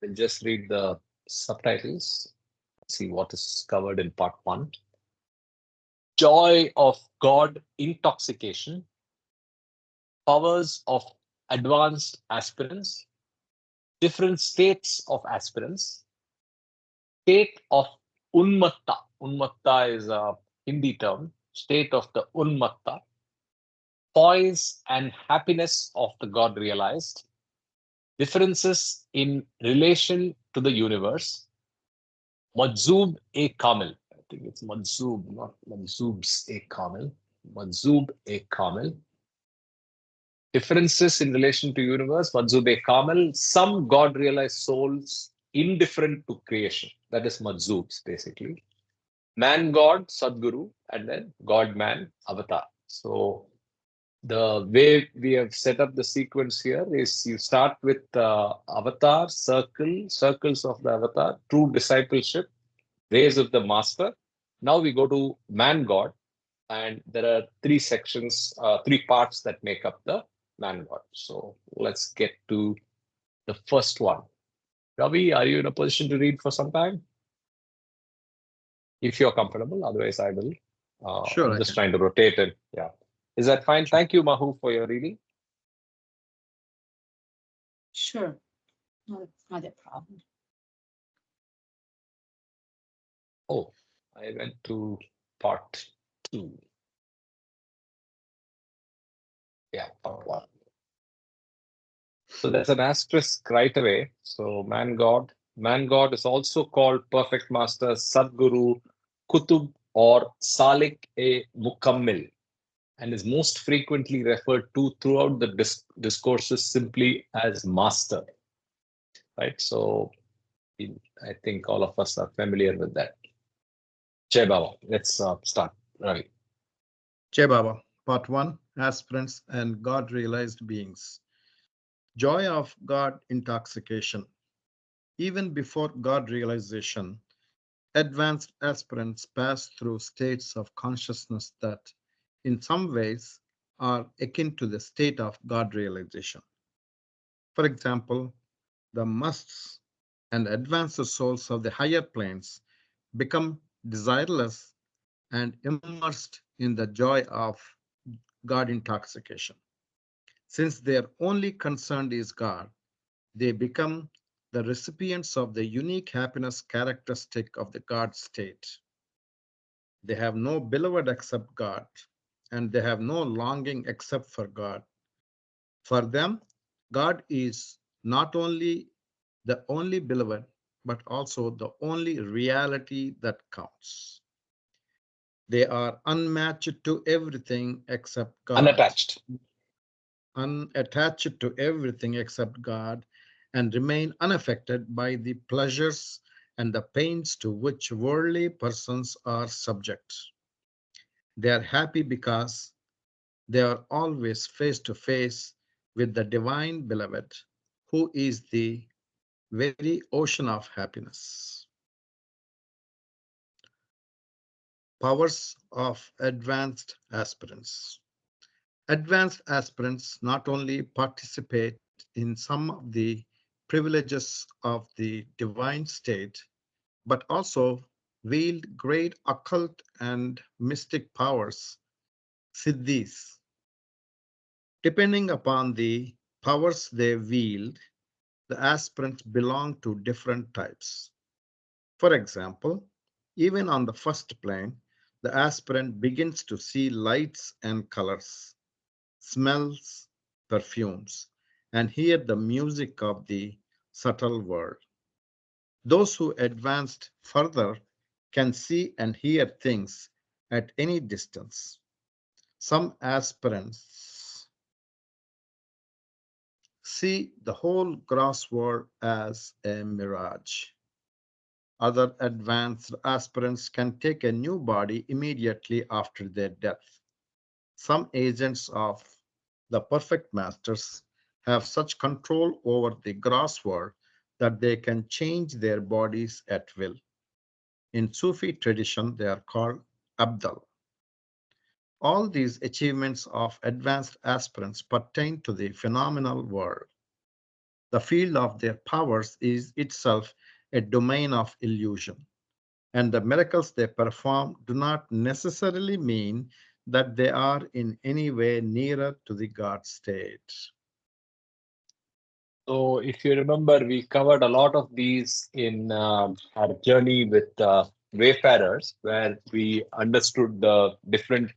We'll just read the subtitles, see what is covered in part 1. Joy of God intoxication, powers of advanced aspirants, different states of aspirants, state of unmatta. Unmatta is a Hindi term, state of the unmatta, poise and happiness of the God realized, differences in relation to the universe, Majzub e Kamil. I think it's Majzub, not Majzubs e Kamil. Majzub e Kamil. Differences in relation to universe, Majzub e Kamil. Some God realized souls indifferent to creation. That is Majzubs basically. man God, Sadguru, and then God man avatar. So the way we have set up the sequence here is you start with avatar, circles of the avatar, true discipleship, rays of the master. Now we go to man God, and there are three sections, three parts that make up the man God. So let's get to the first one. Ravi, are you in a position to read for some time? If you're comfortable, otherwise I will. Sure, I'm I just can. trying to rotate it. Yeah. Is that fine? Sure. Thank you, Mahu, for your reading. Sure, not a problem. Oh, I went to part 2. Yeah, part 1. So there's an asterisk right away. So man God is also called perfect master, Sadguru, Kutub, or Salik-e Mukammil, and is most frequently referred to throughout the discourses simply as master. Right? So I think all of us are familiar with that. Jai Baba. Let's start. Ravi. Jai Baba, Part 1, Aspirants and God-realized beings. Joy of God intoxication. Even before God realization, advanced aspirants pass through states of consciousness that, in some ways, are akin to the state of God realization. For example, the musts and advanced souls of the higher planes become desireless and immersed in the joy of God intoxication. Since their only concern is God, they become the recipients of the unique happiness characteristic of the God state. They have no beloved except God, and they have no longing except for God. For them, God is not only the only beloved, but also the only reality that counts. They are unmatched to everything except God, Unattached. unattached to everything except God, and remain unaffected by the pleasures and the pains to which worldly persons are subject. They are happy because they are always face to face with the divine beloved, who is the very ocean of happiness. Powers of advanced aspirants. Advanced aspirants not only participate in some of the privileges of the divine state, but also wield great occult and mystic powers, siddhis. Depending upon the powers they wield, the aspirants belong to different types. For example, even on the first plane, the aspirant begins to see lights and colors, smells, perfumes, and hear the music of the subtle world. Those who advanced further can see and hear things at any distance. Some aspirants see the whole gross world as a mirage. Other advanced aspirants can take a new body immediately after their death. Some agents of the perfect masters have such control over the gross world that they can change their bodies at will. In Sufi tradition, they are called Abdal. All these achievements of advanced aspirants pertain to the phenomenal world. The field of their powers is itself a domain of illusion, and the miracles they perform do not necessarily mean that they are in any way nearer to the God state. So if you remember, we covered a lot of these in our journey with Wayfarers, where we understood the different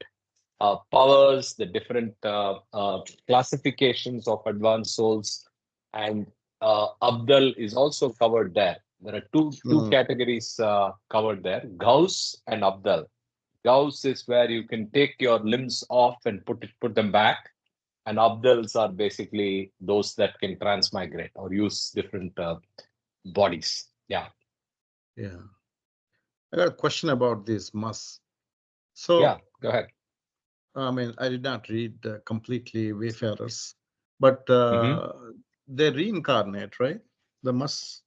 powers, the different classifications of advanced souls, and Abdal is also covered there. There are two categories covered there: Gauss and Abdal. Gauss is where you can take your limbs off and put them back, and Abdals are basically those that can transmigrate or use different bodies. Yeah. Yeah. I got a question about this must. So, Yeah, go ahead. I mean, I did not read completely Wayfarers, but they reincarnate, right? The must.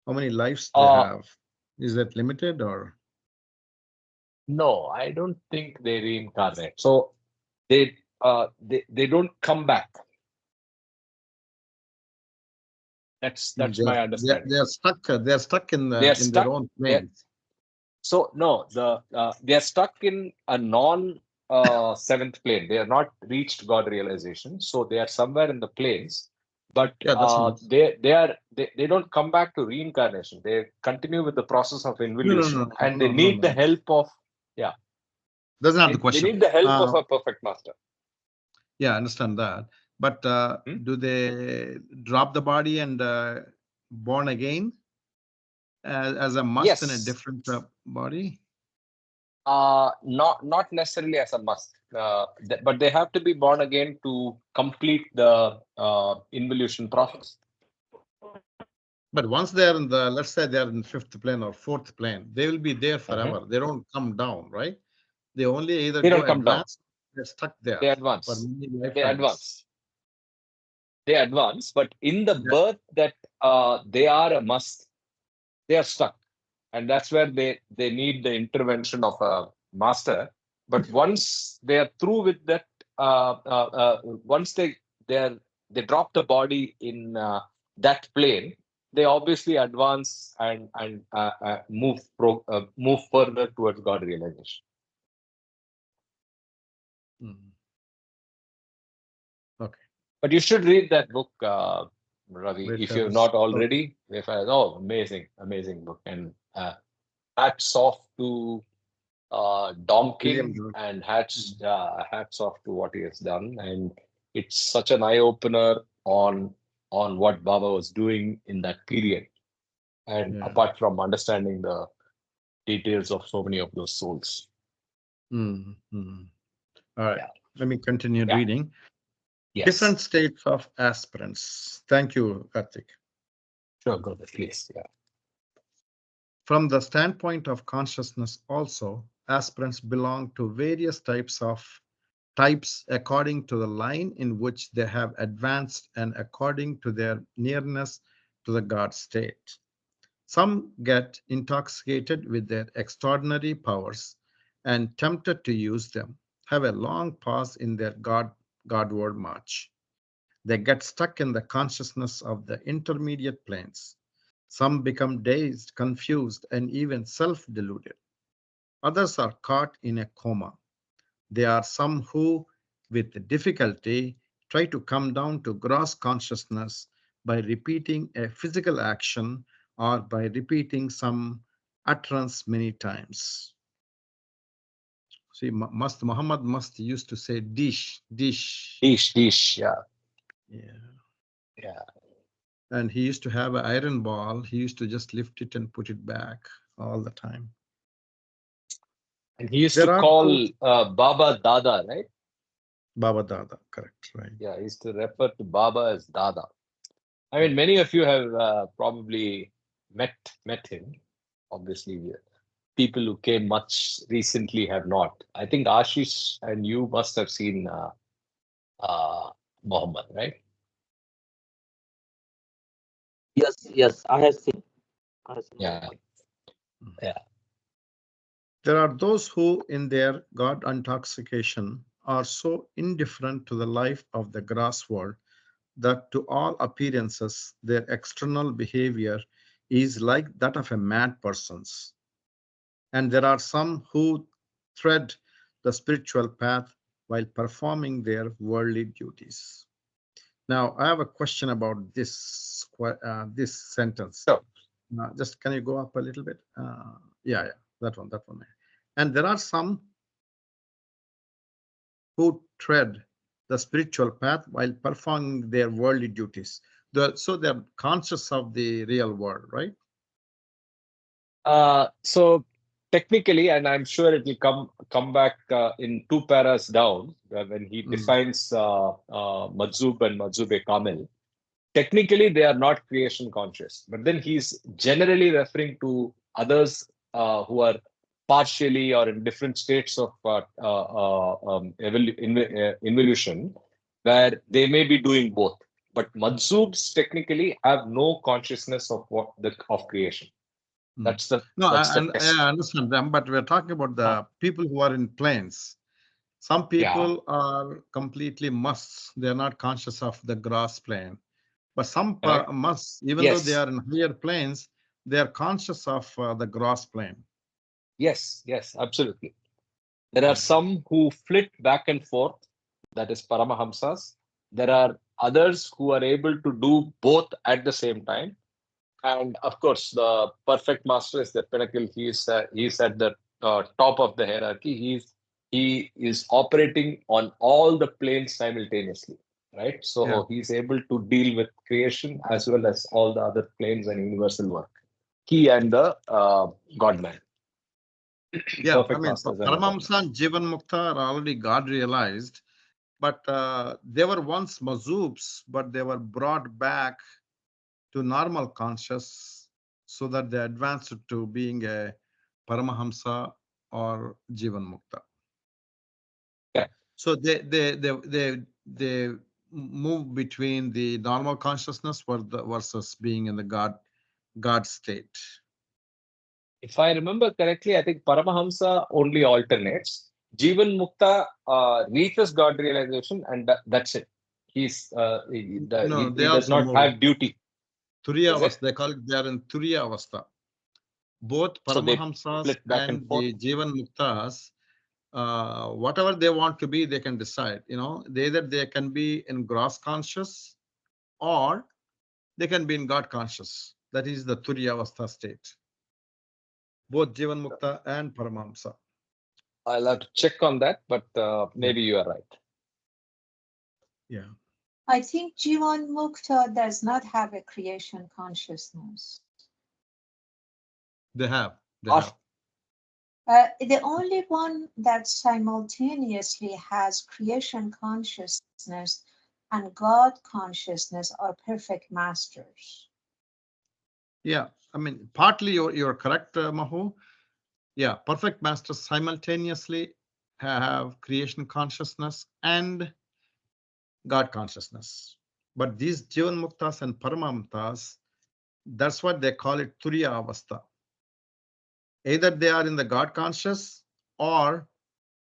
How many lives they have? Is that limited or? No, I don't think they reincarnate. So they don't come back. That's my understanding. They are stuck. They are stuck in They are in their stuck. own planes. So no, they are stuck in a non seventh plane. They are not reached God realization. So they are somewhere in the planes, but Yeah, that's they don't come back to reincarnation. They continue with the process of involution, no, and no, they no, need no. the help of That's not the they question. need the help of a perfect master. Yeah, I understand that. But do they drop the body and born again as a must in a Yes. different body? Not necessarily as a must, but they have to be born again to complete the involution process. But once they're in the, let's say they're in fifth plane or fourth plane, they will be there forever. They don't come down, right? They only either They go don't come down. advance, they're stuck there They for advance. many They lifetimes. advance. They advance, but in the Yeah. birth that they are a must, they are stuck, and that's where they need the intervention of a master. But once they are through with that, once they drop the body in that plane, they obviously advance and move further towards God realization. Okay. But you should read that book, Ravi, if you've Wayfarers. not already. Oh, amazing book, and hats off to Donkin, William. and hats off to what he has done. And it's such an eye opener on what Baba was doing in that period, and Yeah. apart from understanding the details of so many of those souls. All right. Yeah. Let me continue Yeah. reading. Yes. Different states of aspirants. Thank you, Karthik. Sure, go ahead, please. Yeah. From the standpoint of consciousness also, aspirants belong to various types according to the line in which they have advanced and according to their nearness to the God state. Some get intoxicated with their extraordinary powers and tempted to use them, have a long pause in their Godward march. They get stuck in the consciousness of the intermediate planes. Some become dazed, confused, and even self-deluded. Others are caught in a coma. There are some who, with difficulty, try to come down to gross consciousness by repeating a physical action or by repeating some utterance many times. See, Muhammad must used to say dish. Yeah. And he used to have an iron ball. He used to just lift it and put it back all the time. And he used to call Baba Dada, right? Baba Dada, correct, right? Yeah, he used to refer to Baba as Dada. I mean, many of you have probably met him. Obviously, people who came much recently have not. I think Ashish and you must have seen Muhammad, right? Yes, I have seen. Yeah. There are those who, in their God intoxication, are so indifferent to the life of the grass world that to all appearances their external behavior is like that of a mad person's. And there are some who tread the spiritual path while performing their worldly duties. Now, I have a question about this sentence. Sure. Just can you go up a little bit? Yeah, that one. And there are some who tread the spiritual path while performing their worldly duties. So they're conscious of the real world, right? So technically, and I'm sure it will come back in two paras down when he defines Madzub and Madzub-e Kamil. Technically, they are not creation conscious, but then he's generally referring to others who are partially or in different states of involution, where they may be doing both. But Majzoobs technically have no consciousness of of creation. That's the No, that's the test. I understand them, but we're talking about the people who are in planes. Some people are completely musts. They're not conscious of the grass plane. But some musts, even though they Yes. are in higher planes, they are conscious of the grass plane. Yes, absolutely. There are some who flit back and forth, that is Paramahamsas. There are others who are able to do both at the same time. And of course, the perfect master is the pinnacle. He's at the top of the hierarchy. He is operating on all the planes simultaneously, right? So he's able to deal with creation as well as all the other planes and universal work. He and the God-man. Yeah, I Perfect mean, masters. Paramahamsa and Jivan Mukta are already God realized, but they were once Mazoobs, but they were brought back to normal conscious so that they advanced to being a Paramahamsa or Jivan Mukta. Yeah. So they move between the normal consciousness versus being in the God state. If I remember correctly, I think Paramahamsa only alternates. Jivan Mukta reaches God realization, and that's it. He does not have duty. Turiya Avastha, they call it, they are in Turiya Avastha. Both Paramahamsas and the Jivan Muktas, whatever they want to be, they can decide. Either they can be in gross conscious or they can be in God conscious. That is the Turiya Avastha state. Both Jivan Mukta and Paramahamsa. I'll have to check on that, but maybe you are right. Yeah. I think Jivan Mukta does not have a creation consciousness. They have. The only one that simultaneously has creation consciousness and God consciousness are perfect masters. Yeah, I mean, partly you're correct, Mahu. Yeah, perfect masters simultaneously have creation consciousness and God consciousness. But these Jivan Muktas and Paramamtas, that's what they call it Turiya Avastha. Either they are in the God conscious or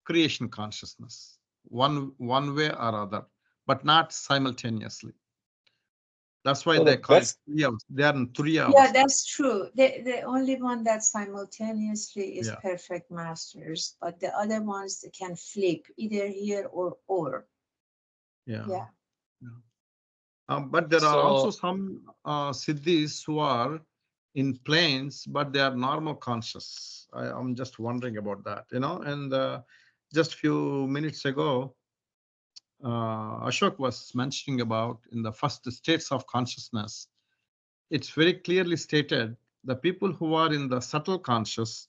creation consciousness, one way or other, but not simultaneously. That's why they call it Turiya. They are in Turiya Avastha. Yeah, that's true. The only one that simultaneously is perfect masters, but the other ones can flip either here or. Yeah. But there are also some siddhis who are in planes, but they are normal conscious. I'm just wondering about that, and just a few minutes ago, Ashok was mentioning about in the first states of consciousness, it's very clearly stated the people who are in the subtle conscious,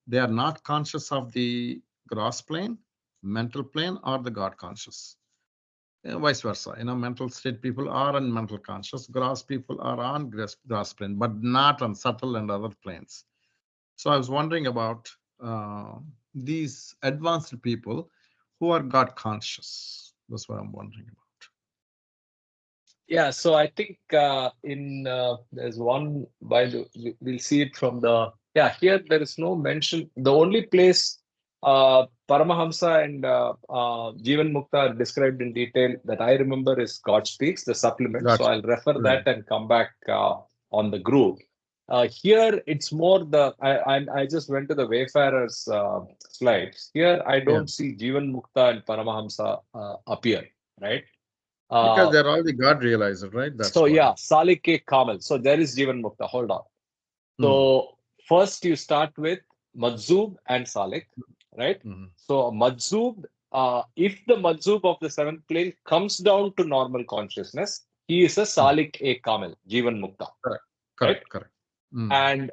they are not conscious of the gross plane, mental plane, or the God conscious. Vice versa, mental state people are on mental conscious, gross people are on gross plane, but not on subtle and other planes. So I was wondering about these advanced people who are God conscious. That's what I'm wondering about. Yeah, so I think there's one we'll see it from here there is no mention. The only place Paramahamsa and Jivan Mukta are described in detail that I remember is God Speaks, the supplement. So I'll refer that and come back on the group. Here it's more I just went to the Wayfarer's slides. Here I don't see Jivan Mukta and Paramahamsa appear, right? Because they're already God realized, right? That's so why. Yeah, Salik ke Kamal. So there is Jivan Mukta. Hold on. So first you start with Majzoob and Salik, right? So Majzoob, if the Majzoob of the seventh plane comes down to normal consciousness, he is a Salik e Kamil, Jivan Mukta. Correct. And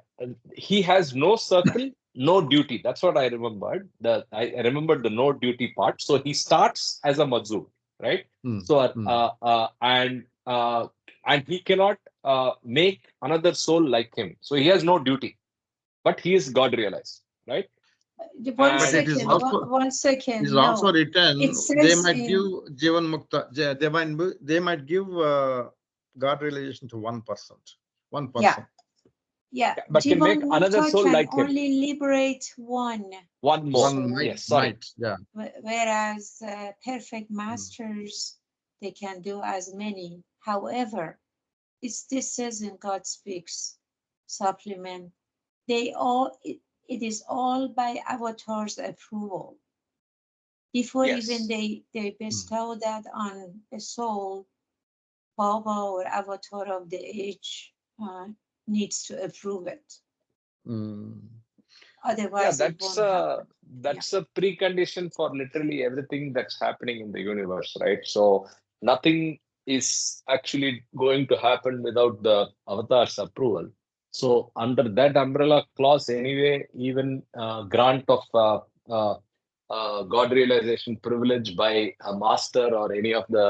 he has no circle, no duty. That's what I remembered. I remembered the no duty part. So he starts as a Majzoob, right? And he cannot make another soul like him. So he has no duty. but he is God realized, right? One And- But it is second, also one second. it is also No, written. it They says might in give Jivan Mukta. They might give God realization to one person. One person. yeah, but can make Jivan another Mukta soul can like him. only liberate one, One more. One might. Yes, sorry. Might. Yeah. whereas perfect masters, they can do as many. However, this says in God Speaks supplement, it is all by avatar's approval. Before even Yes. they bestow that on a soul, Baba or avatar of the age needs to approve it. Mm. Yeah, Otherwise, it won't happen. that's a precondition for literally everything that's happening in the universe, right? So nothing is actually going to happen without the avatar's approval. So under that umbrella clause, anyway, even grant of God realization privilege by a master or any of the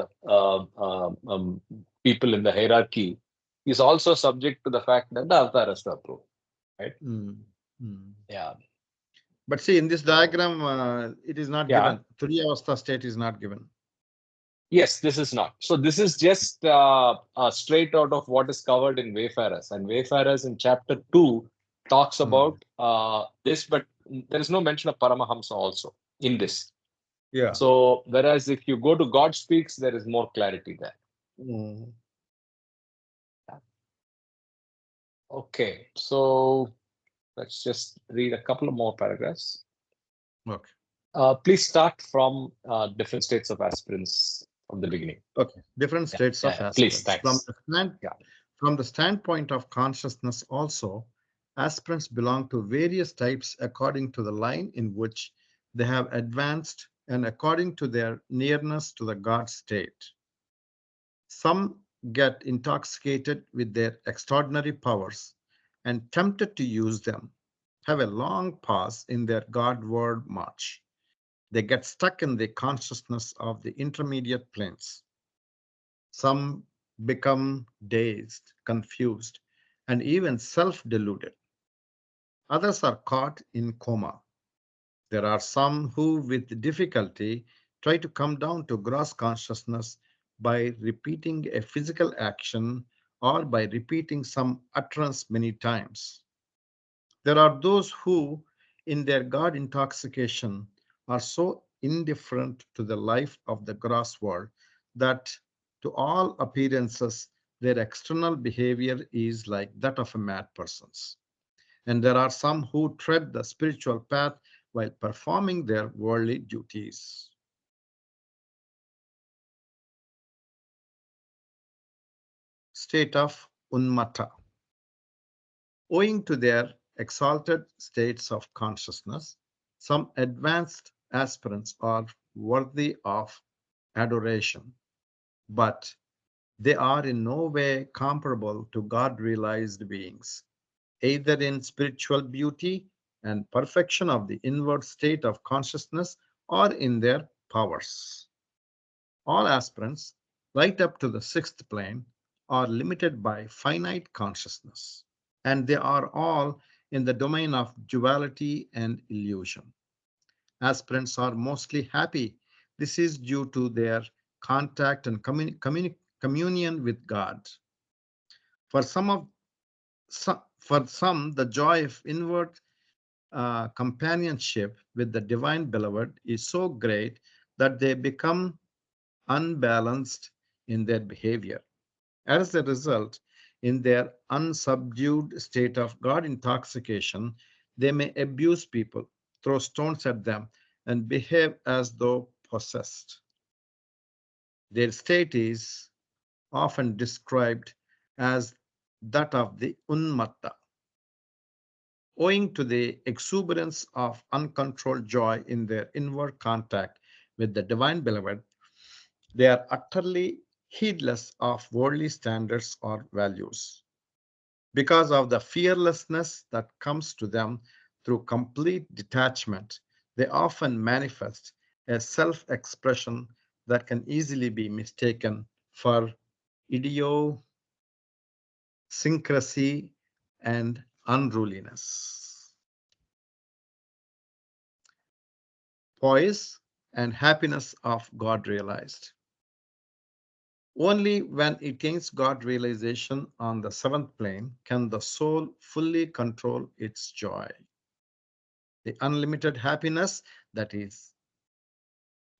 people in the hierarchy is also subject to the fact that the avatar has to approve, right? Mm. Mm. Yeah. But see, in this diagram, it is not Yeah. given. Turiya Avastha state is not given. Yes, this is not. So this is just straight out of what is covered in Wayfarers. And Wayfarers in chapter 2 talks about this, but there is no mention of Paramahamsa also in this. Yeah. So whereas if you go to God Speaks, there is more clarity there. Mm. Okay, so let's just read a couple of more paragraphs. Okay. Please start from different states of aspirants from the beginning. Okay. Different states of Please, aspirants. thanks. From the standpoint of consciousness also, aspirants belong to various types according to the line in which they have advanced and according to their nearness to the God state. Some get intoxicated with their extraordinary powers and tempted to use them, have a long pause in their Godward march. They get stuck in the consciousness of the intermediate planes. Some become dazed, confused, and even self-deluded. Others are caught in coma. There are some who, with difficulty, try to come down to gross consciousness by repeating a physical action or by repeating some utterance many times. There are those who, in their God intoxication, are so indifferent to the life of the gross world that, to all appearances, their external behavior is like that of a mad person's. And there are some who tread the spiritual path while performing their worldly duties. State of Unmata. Owing to their exalted states of consciousness, some advanced aspirants are worthy of adoration, but they are in no way comparable to God realized beings, either in spiritual beauty and perfection of the inward state of consciousness or in their powers. All aspirants, right up to the sixth plane, are limited by finite consciousness, and they are all in the domain of duality and illusion. Aspirants are mostly happy. This is due to their contact and communion with God. For for some, the joy of inward companionship with the divine beloved is so great that they become unbalanced in their behavior. As a result, in their unsubdued state of God intoxication, they may abuse people, throw stones at them, and behave as though possessed. Their state is often described as that of the Unmatta. Owing to the exuberance of uncontrolled joy in their inward contact with the divine beloved, they are utterly heedless of worldly standards or values. Because of the fearlessness that comes to them through complete detachment, they often manifest a self-expression that can easily be mistaken for idiosyncrasy and unruliness. poise, and happiness of God realized. Only when it gains God realization on the seventh plane can the soul fully control its joy. The unlimited happiness that is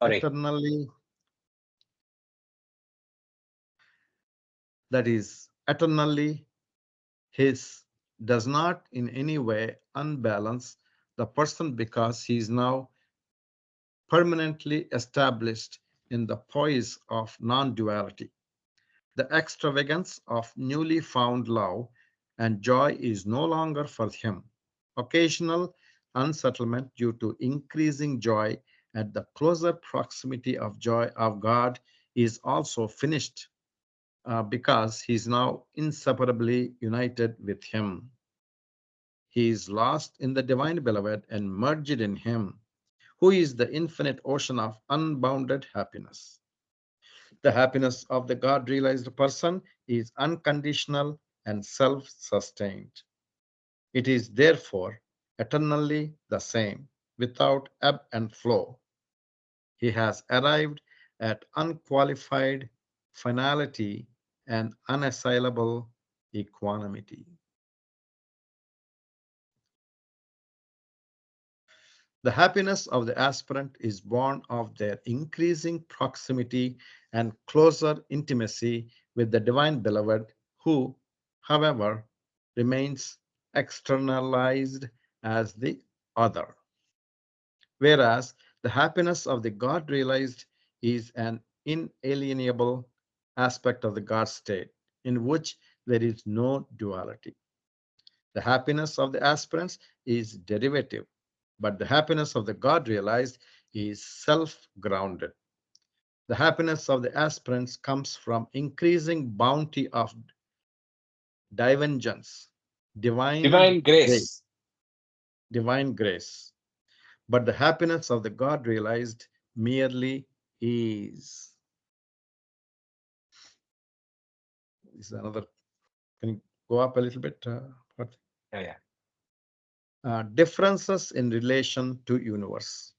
Sorry. eternally his does not in any way unbalance the person because he is now permanently established in the poise of non-duality. The extravagance of newly found love and joy is no longer for him. Occasional unsettlement due to increasing joy at the closer proximity of joy of God is also finished because he is now inseparably united with him. He is lost in the divine beloved and merged in him, who is the infinite ocean of unbounded happiness. The happiness of the God realized person is unconditional and self sustained. It is therefore eternally the same, without ebb and flow. He has arrived at unqualified finality and unassailable equanimity. The happiness of the aspirant is born of their increasing proximity and closer intimacy with the divine beloved, who, however, remains externalized as the other. Whereas the happiness of the God realized is an inalienable aspect of the God state, in which there is no duality. The happiness of the aspirants is derivative, but the happiness of the God realized is self grounded. The happiness of the aspirants comes from increasing bounty of divergence, divine Divine grace, grace. divine grace. But the happiness of the God realized merely is. This is another. Can you go up a little bit? Yeah. Differences in relation to universe.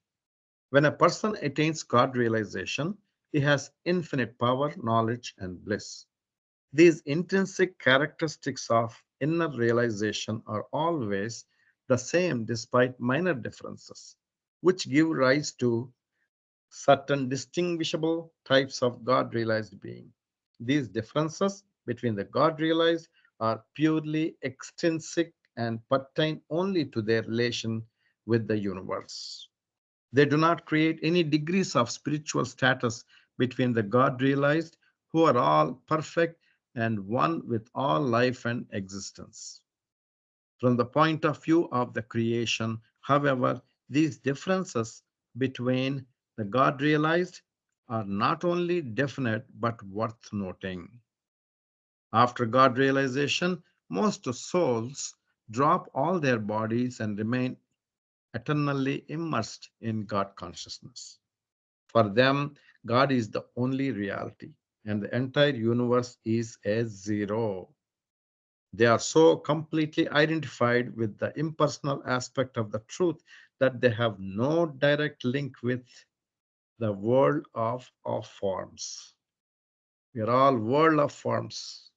When a person attains God realization, he has infinite power, knowledge, and bliss. These intrinsic characteristics of inner realization are always the same despite minor differences, which give rise to certain distinguishable types of God realized being. These differences between the God realized are purely extrinsic and pertain only to their relation with the universe. They do not create any degrees of spiritual status between the God realized, who are all perfect and one with all life and existence. From the point of view of the creation, however, these differences between the God realized are not only definite but worth noting. After God realization, most souls drop all their bodies and remain eternally immersed in God consciousness. For them, God is the only reality, and the entire universe is a zero. They are so completely identified with the impersonal aspect of the truth that they have no direct link with the world of forms. We are all world of forms.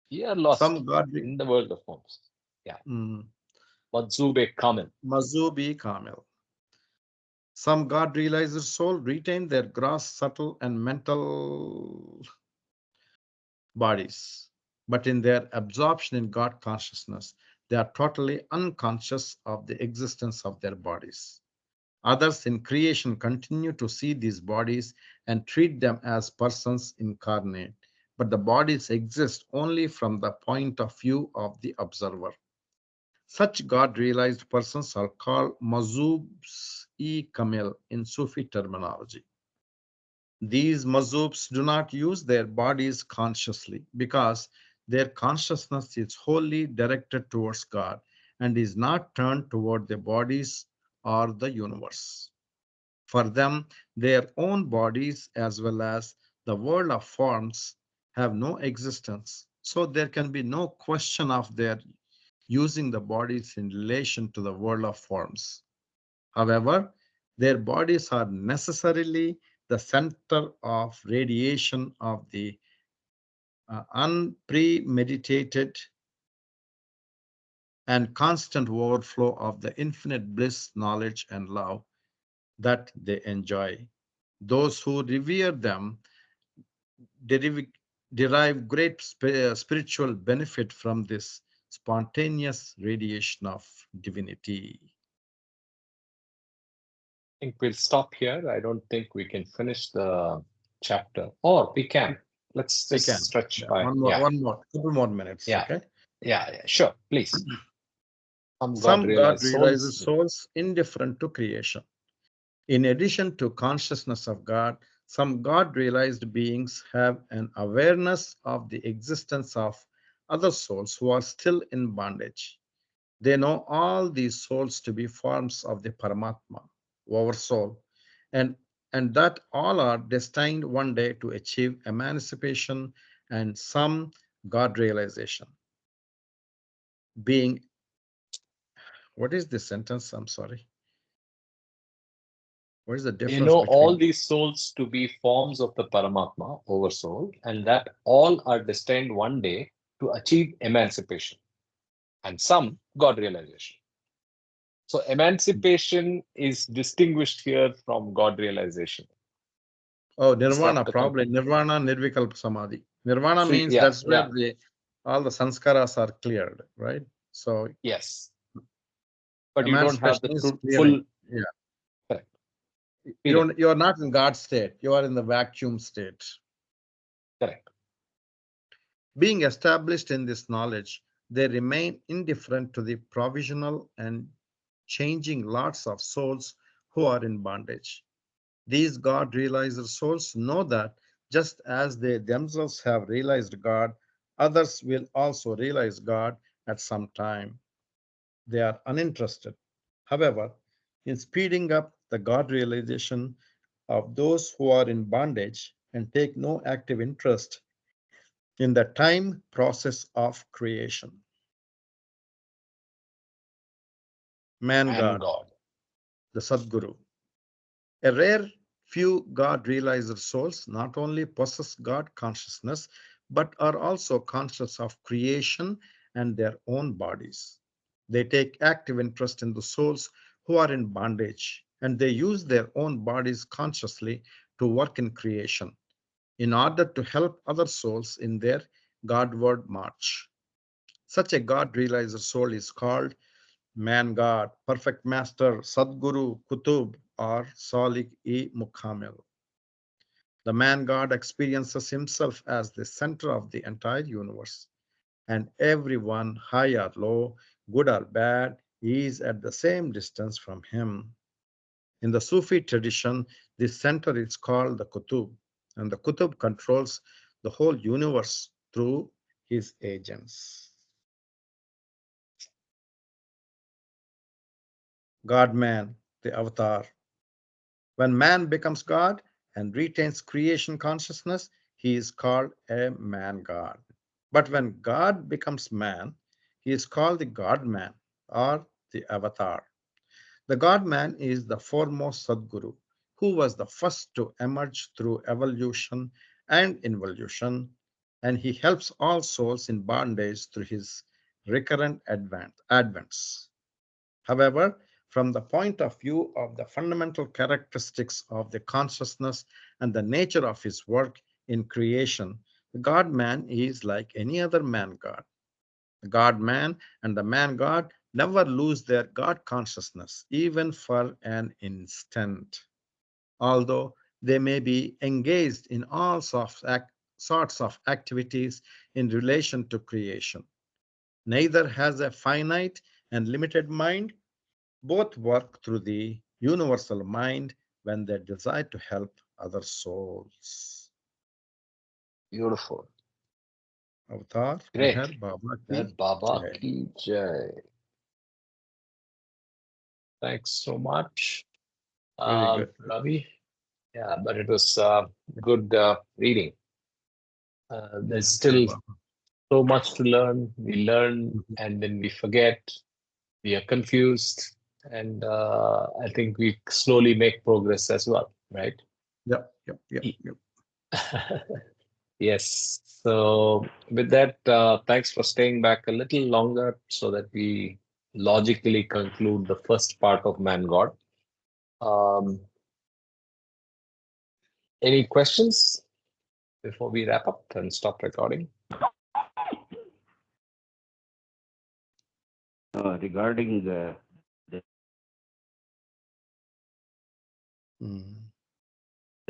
You are lost Some God, in the world of forms. Yeah. mm, Madzube Kamil. Mazubi Kamil. Some God realized soul retain their gross, subtle, and mental bodies, but in their absorption in God consciousness, they are totally unconscious of the existence of their bodies. Others in creation continue to see these bodies and treat them as persons incarnate, but the bodies exist only from the point of view of the observer. Such God realized persons are called mazubs-e-kamil in Sufi terminology. These mazubs do not use their bodies consciously because their consciousness is wholly directed towards God and is not turned toward their bodies or the universe. For them, their own bodies as well as the world of forms have no existence, so there can be no question of their using the bodies in relation to the world of forms. However, Their bodies are necessarily the center of radiation of the unpremeditated and constant overflow of the infinite bliss, knowledge, and love that they enjoy. Those who revere them derive, derive great spiritual benefit from this spontaneous radiation of divinity. I think we'll stop here. I don't think we can finish the chapter, or we can. Let's We just can. stretch Yeah, by. one more, couple more minutes. Yeah. Okay. Yeah, sure, please. Some God realizes souls. souls indifferent to creation. In addition to consciousness of God, some God realized beings have an awareness of the existence of other souls who are still in bondage. They know all these souls to be forms of the Paramatma, our soul, and, and that all are destined one day to achieve emancipation and some God realization. Being, what is this sentence? I'm sorry. What is the You difference know all between these souls to be forms of the Paramatma, Oversoul, and that all are destined one day to achieve emancipation and some God realization. So emancipation is distinguished here from God realization. Oh, Is that nirvana, the probably. Nirvana, nirvikalpa samadhi. Nirvana So, means yeah, that's where yeah. all the sanskaras are cleared, right? So Yes. But you don't have emancipation the is full, clearing. Yeah. correct. Period. You're not in God state. You are in the vacuum state. Correct. Being established in this knowledge, they remain indifferent to the provisional and changing lots of souls who are in bondage. These God realizer souls know that just as they themselves have realized God, others will also realize God at some time. They are uninterested, however, in speeding up the God realization of those who are in bondage and take no active interest in the time process of creation. Man And God, God. the Sadguru. A rare few God realizer souls not only possess God consciousness, but are also conscious of creation and their own bodies. They take active interest in the souls who are in bondage, and they use their own bodies consciously to work in creation in order to help other souls in their Godward march. Such a God realizer soul is called Man God, Perfect Master, Sadguru, Kutub, or Salik-e-Mukhamil. The man God experiences himself as the center of the entire universe, and everyone, high or low, good or bad, is at the same distance from him. In the Sufi tradition, this center is called the Kutub, and the Kutub controls the whole universe through his agents. God man, the avatar. When man becomes God and retains creation consciousness, he is called a man God. But when God becomes man, he is called the God man or the avatar. The God man is the foremost Sadguru, who was the first to emerge through evolution and involution, and he helps all souls in bondage through his recurrent advents. However, from the point of view of the fundamental characteristics of the consciousness and the nature of his work in creation, the God man is like any other man God. The God man and the man God never lose their God consciousness, even for an instant. Although they may be engaged in all sorts of activities in relation to creation. Neither has a finite and limited mind. Both work through the universal mind when they desire to help other souls. Beautiful. Avatar, Great. Meher Baba Meher ki Baba Jai. ki jai. Thanks so much, Very good. Ravi. Yeah, but it was good reading. There's still so much to learn. We learn and then we forget. We are confused. And I think we slowly make progress as well, right? Yep. Yes. So with that, thanks for staying back a little longer so that we logically conclude the first part of Man God. Any questions before we wrap up and stop recording? Regarding the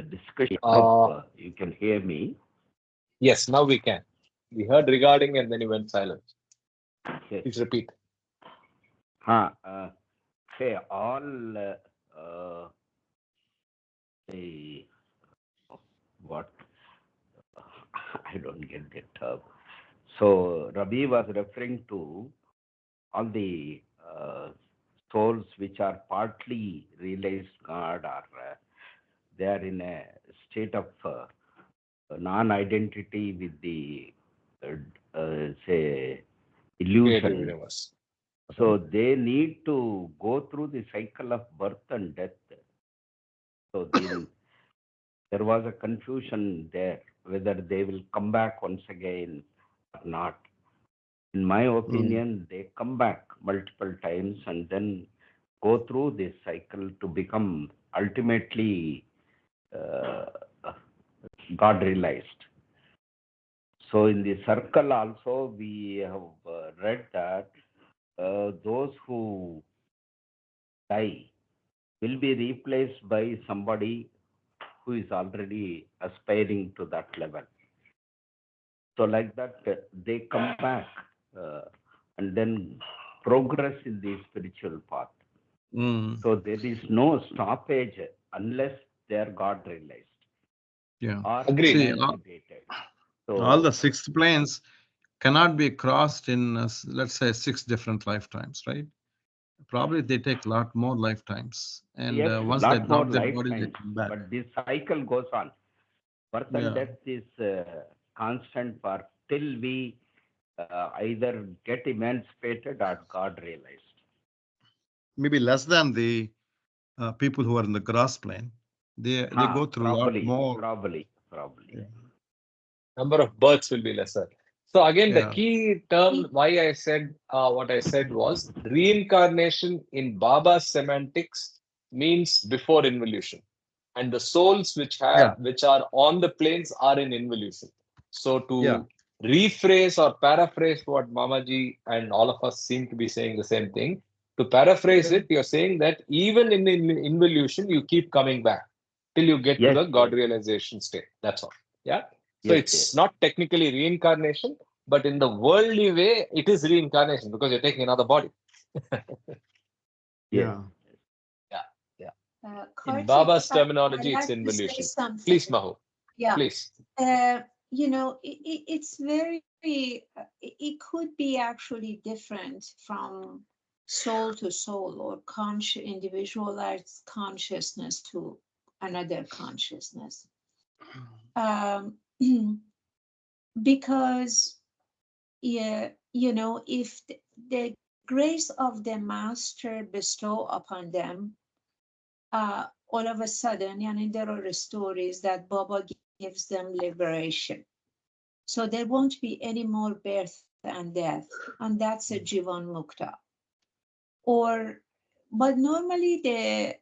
discussion, you can hear me. Yes, now we can. We heard regarding and then you went silent. Yes. Please repeat. Say all what I don't get the term. So Ravi was referring to all the souls which are partly realized God, or they are in a state of non-identity with the say illusion. Universe. So they need to go through the cycle of birth and death. So then there was a confusion there whether they will come back once again or not. In my opinion, they come back multiple times and then go through this cycle to become ultimately God realized. So in the circle also we have read that those who die will be replaced by somebody who is already aspiring to that level. So like that, they come back and then progress in the spiritual path. So there is no stoppage unless they are God realized. Yeah. Or Agreed. emancipated. So All the 6 planes cannot be crossed in, let's say, 6 different lifetimes, right? Probably they take a lot more lifetimes. And yes, once they lot more drop their body, they lifetimes, come back. but this cycle goes on. Birth and death is constant for till we either get emancipated or God realized. Maybe less than the people who are in the grass plane. They go through a lot more. Probably. Yeah. Number of births will be lesser. So again, the Yeah. key term why I said what I said was reincarnation in Baba's semantics means before involution, and the souls which are on the planes are in involution. So to rephrase or paraphrase what Mamaji and all of us seem to be saying the same thing. To paraphrase it, you're saying that even in involution, you keep coming back till you get to the God realization state. That's all. Yeah. So it's not technically reincarnation, but in the worldly way, it is reincarnation because you're taking another body. Yeah. In Baba's terminology, it's involution. Please, Mahu. Yeah. Please. You know, it's very, it could be actually different from soul to soul or individualized consciousness to another consciousness. Because, you know, if the grace of the master bestow upon them, all of a sudden, and there are stories that Baba gives them liberation. So there won't be any more birth and death, and that's a Jivan Mukta. But normally the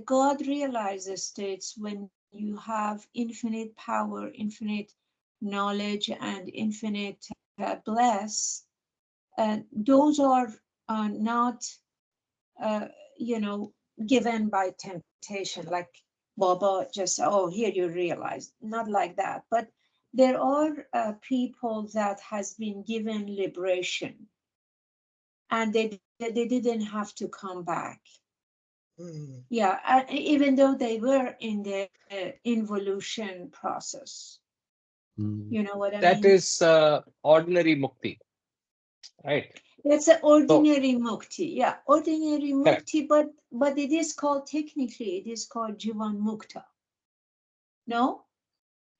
God realized states when you have infinite power, infinite knowledge, and infinite bliss. Those are not, you know, given by temptation, like Baba just, oh, here you realize, not like that. But there are people that has been given liberation, and they didn't have to come back. Yeah, even though they were in the involution process. You know what I mean? That is ordinary mukti, right? That's an ordinary mukti. Yeah, ordinary mukti, but it is called, technically, it is called Jivan Mukta. No?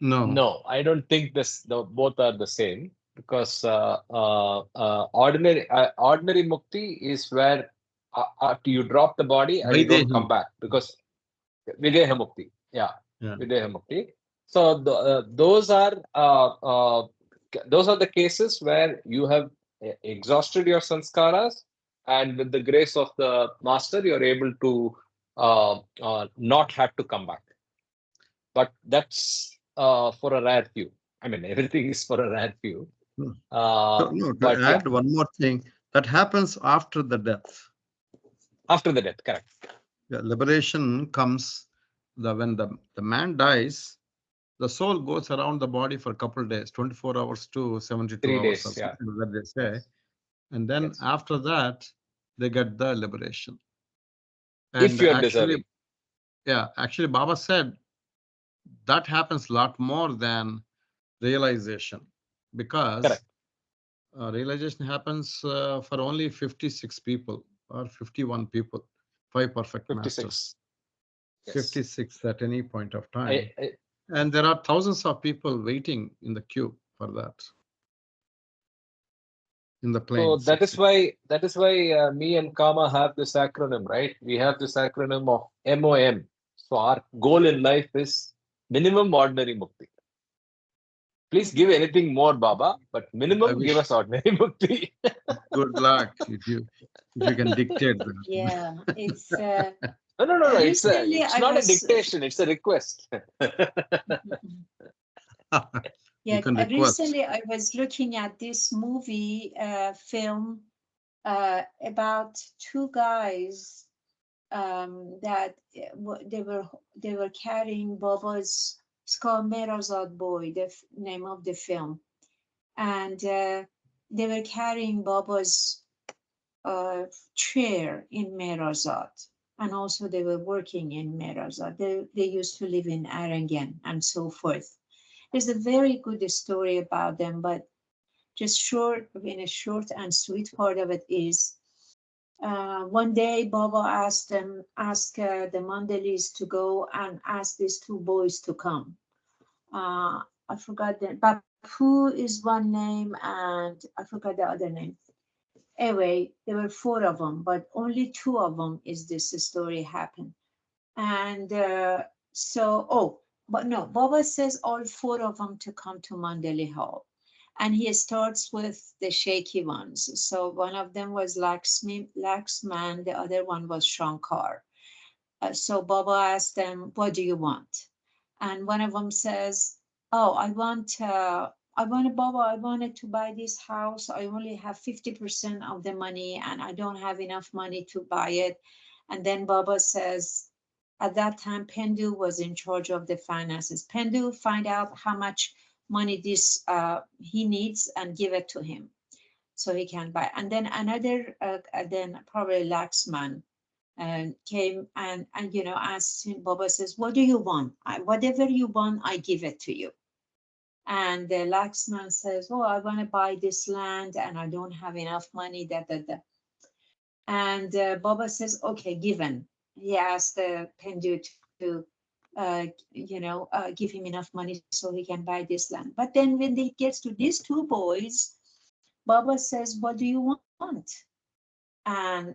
No, I don't think both are the same, because ordinary mukti is where after you drop the body and you don't come back, because Videha Mukti. Yeah. Videha Mukti. So those are the cases where you have exhausted your sanskaras, and with the grace of the master, you're able to not have to come back. But that's for a rare few. I mean, everything is for a rare few. To add one more thing, that happens after the death. After the death, correct. The liberation comes when the man dies. The soul goes around the body for a couple of days, 24 hours to 72 3 hours, days, or something that they say. And then after that, they get the liberation. And if you're deserving. Yeah, actually, Baba said that happens a lot more than realization, because realization happens for only 56 people or 51 people, 5 perfect 56. masters. Yes. 56 at any point of time. And there are thousands of people waiting in the queue for that. In the plane. So that is why me and Kama have this acronym, right? We have this acronym of MOM. So our goal in life is minimum ordinary mukti. Please give anything more, Baba, but minimum give us ordinary mukti. Good luck if you can dictate that. Yeah, it's no. It's not a dictation, it's a request. Yeah, recently I was looking at this movie film about two guys that they were carrying Baba's. It's called Merazad Boy, the name of the film, and they were carrying Baba's chair in Merazad, and also they were working in Merazad. They used to live in Arangan and so forth. There's a very good story about them, but just in a short and sweet part of it is, one day Baba asked the Mandalis to go and ask these two boys to come. I forgot that. Bapu is one name, and I forgot the other name. Anyway, there were 4 of them, but only 2 of them is this story happened. And but no, Baba says all 4 of them to come to Mandali Hall. And he starts with the shaky ones. So one of them was Laxman, the other one was Shankar. So Baba asked them, what do you want? And one of them says, oh, I wanted to buy this house. I only have 50% of the money and I don't have enough money to buy it. And then Baba says, at that time, Pendu was in charge of the finances. Pendu, find out how much money he needs and give it to him so he can buy. And then another, then probably Laxman came and asked him. Baba says, what do you want? Whatever you want, I give it to you. And the Laxman says, oh, I want to buy this land and I don't have enough money. And Baba says, okay, given. He asked Pendu to give him enough money so he can buy this land. But then when it gets to these 2 boys, Baba says, what do you want?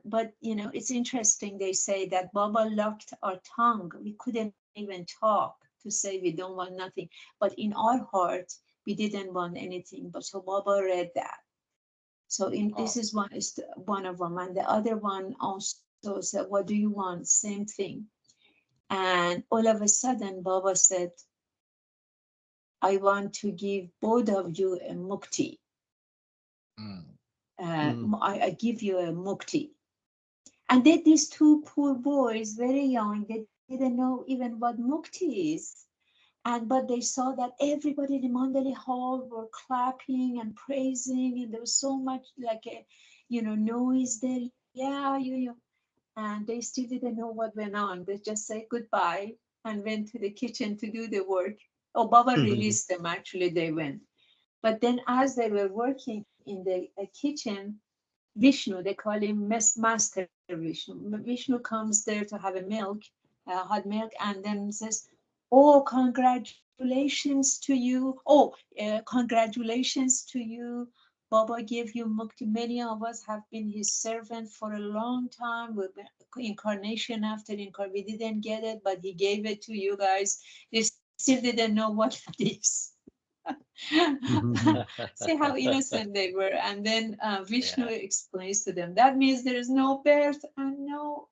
But it's interesting. They say that Baba locked our tongue. We couldn't even talk to say we don't want nothing. But in our heart, we didn't want anything. But so Baba read that. So this is one of them. And the other one also said, what do you want? Same thing. And all of a sudden, Baba said, I want to give both of you a mukti. I give you a mukti. And then these 2 poor boys, very young, they didn't know even what mukti is. But they saw that everybody in the Mandali Hall were clapping and praising, and there was so much noise there. Yeah, and they still didn't know what went on. They just said goodbye and went to the kitchen to do the work. Oh, Baba released them. Actually, they went. But then, as they were working in the kitchen, Vishnu, they call him Master Vishnu. Vishnu comes there to have hot milk, and then says, oh, congratulations to you. Oh, congratulations to you, Baba gave you mukti. Many of us have been his servant for a long time. We've been incarnation after incarnation. We didn't get it, but he gave it to you guys. You still didn't know what that is. See how innocent they were. And then Vishnu explains to them, that means there is no birth and no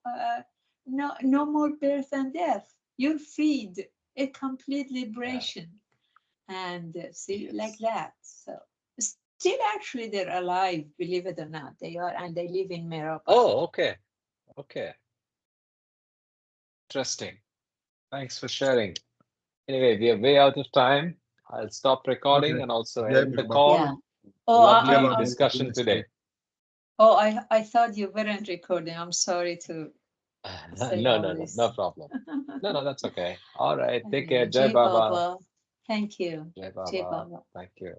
more birth and death. You're freed, a complete liberation. And see, like that. So still actually they're alive, believe it or not. They are, and they live in Meropa. Oh, okay. Okay. Interesting. Thanks for sharing. Anyway, we are way out of time. I'll stop recording Okay. and also Jai end the Baba. call. Yeah. Oh, Lovely I- discussion today. oh, I thought you weren't recording. I'm sorry to say No, all no, no, this. no problem. No, that's okay. All right. Take care. Jai Jai Baba. Baba. Thank you. Jai Jai Baba. Baba. Thank you.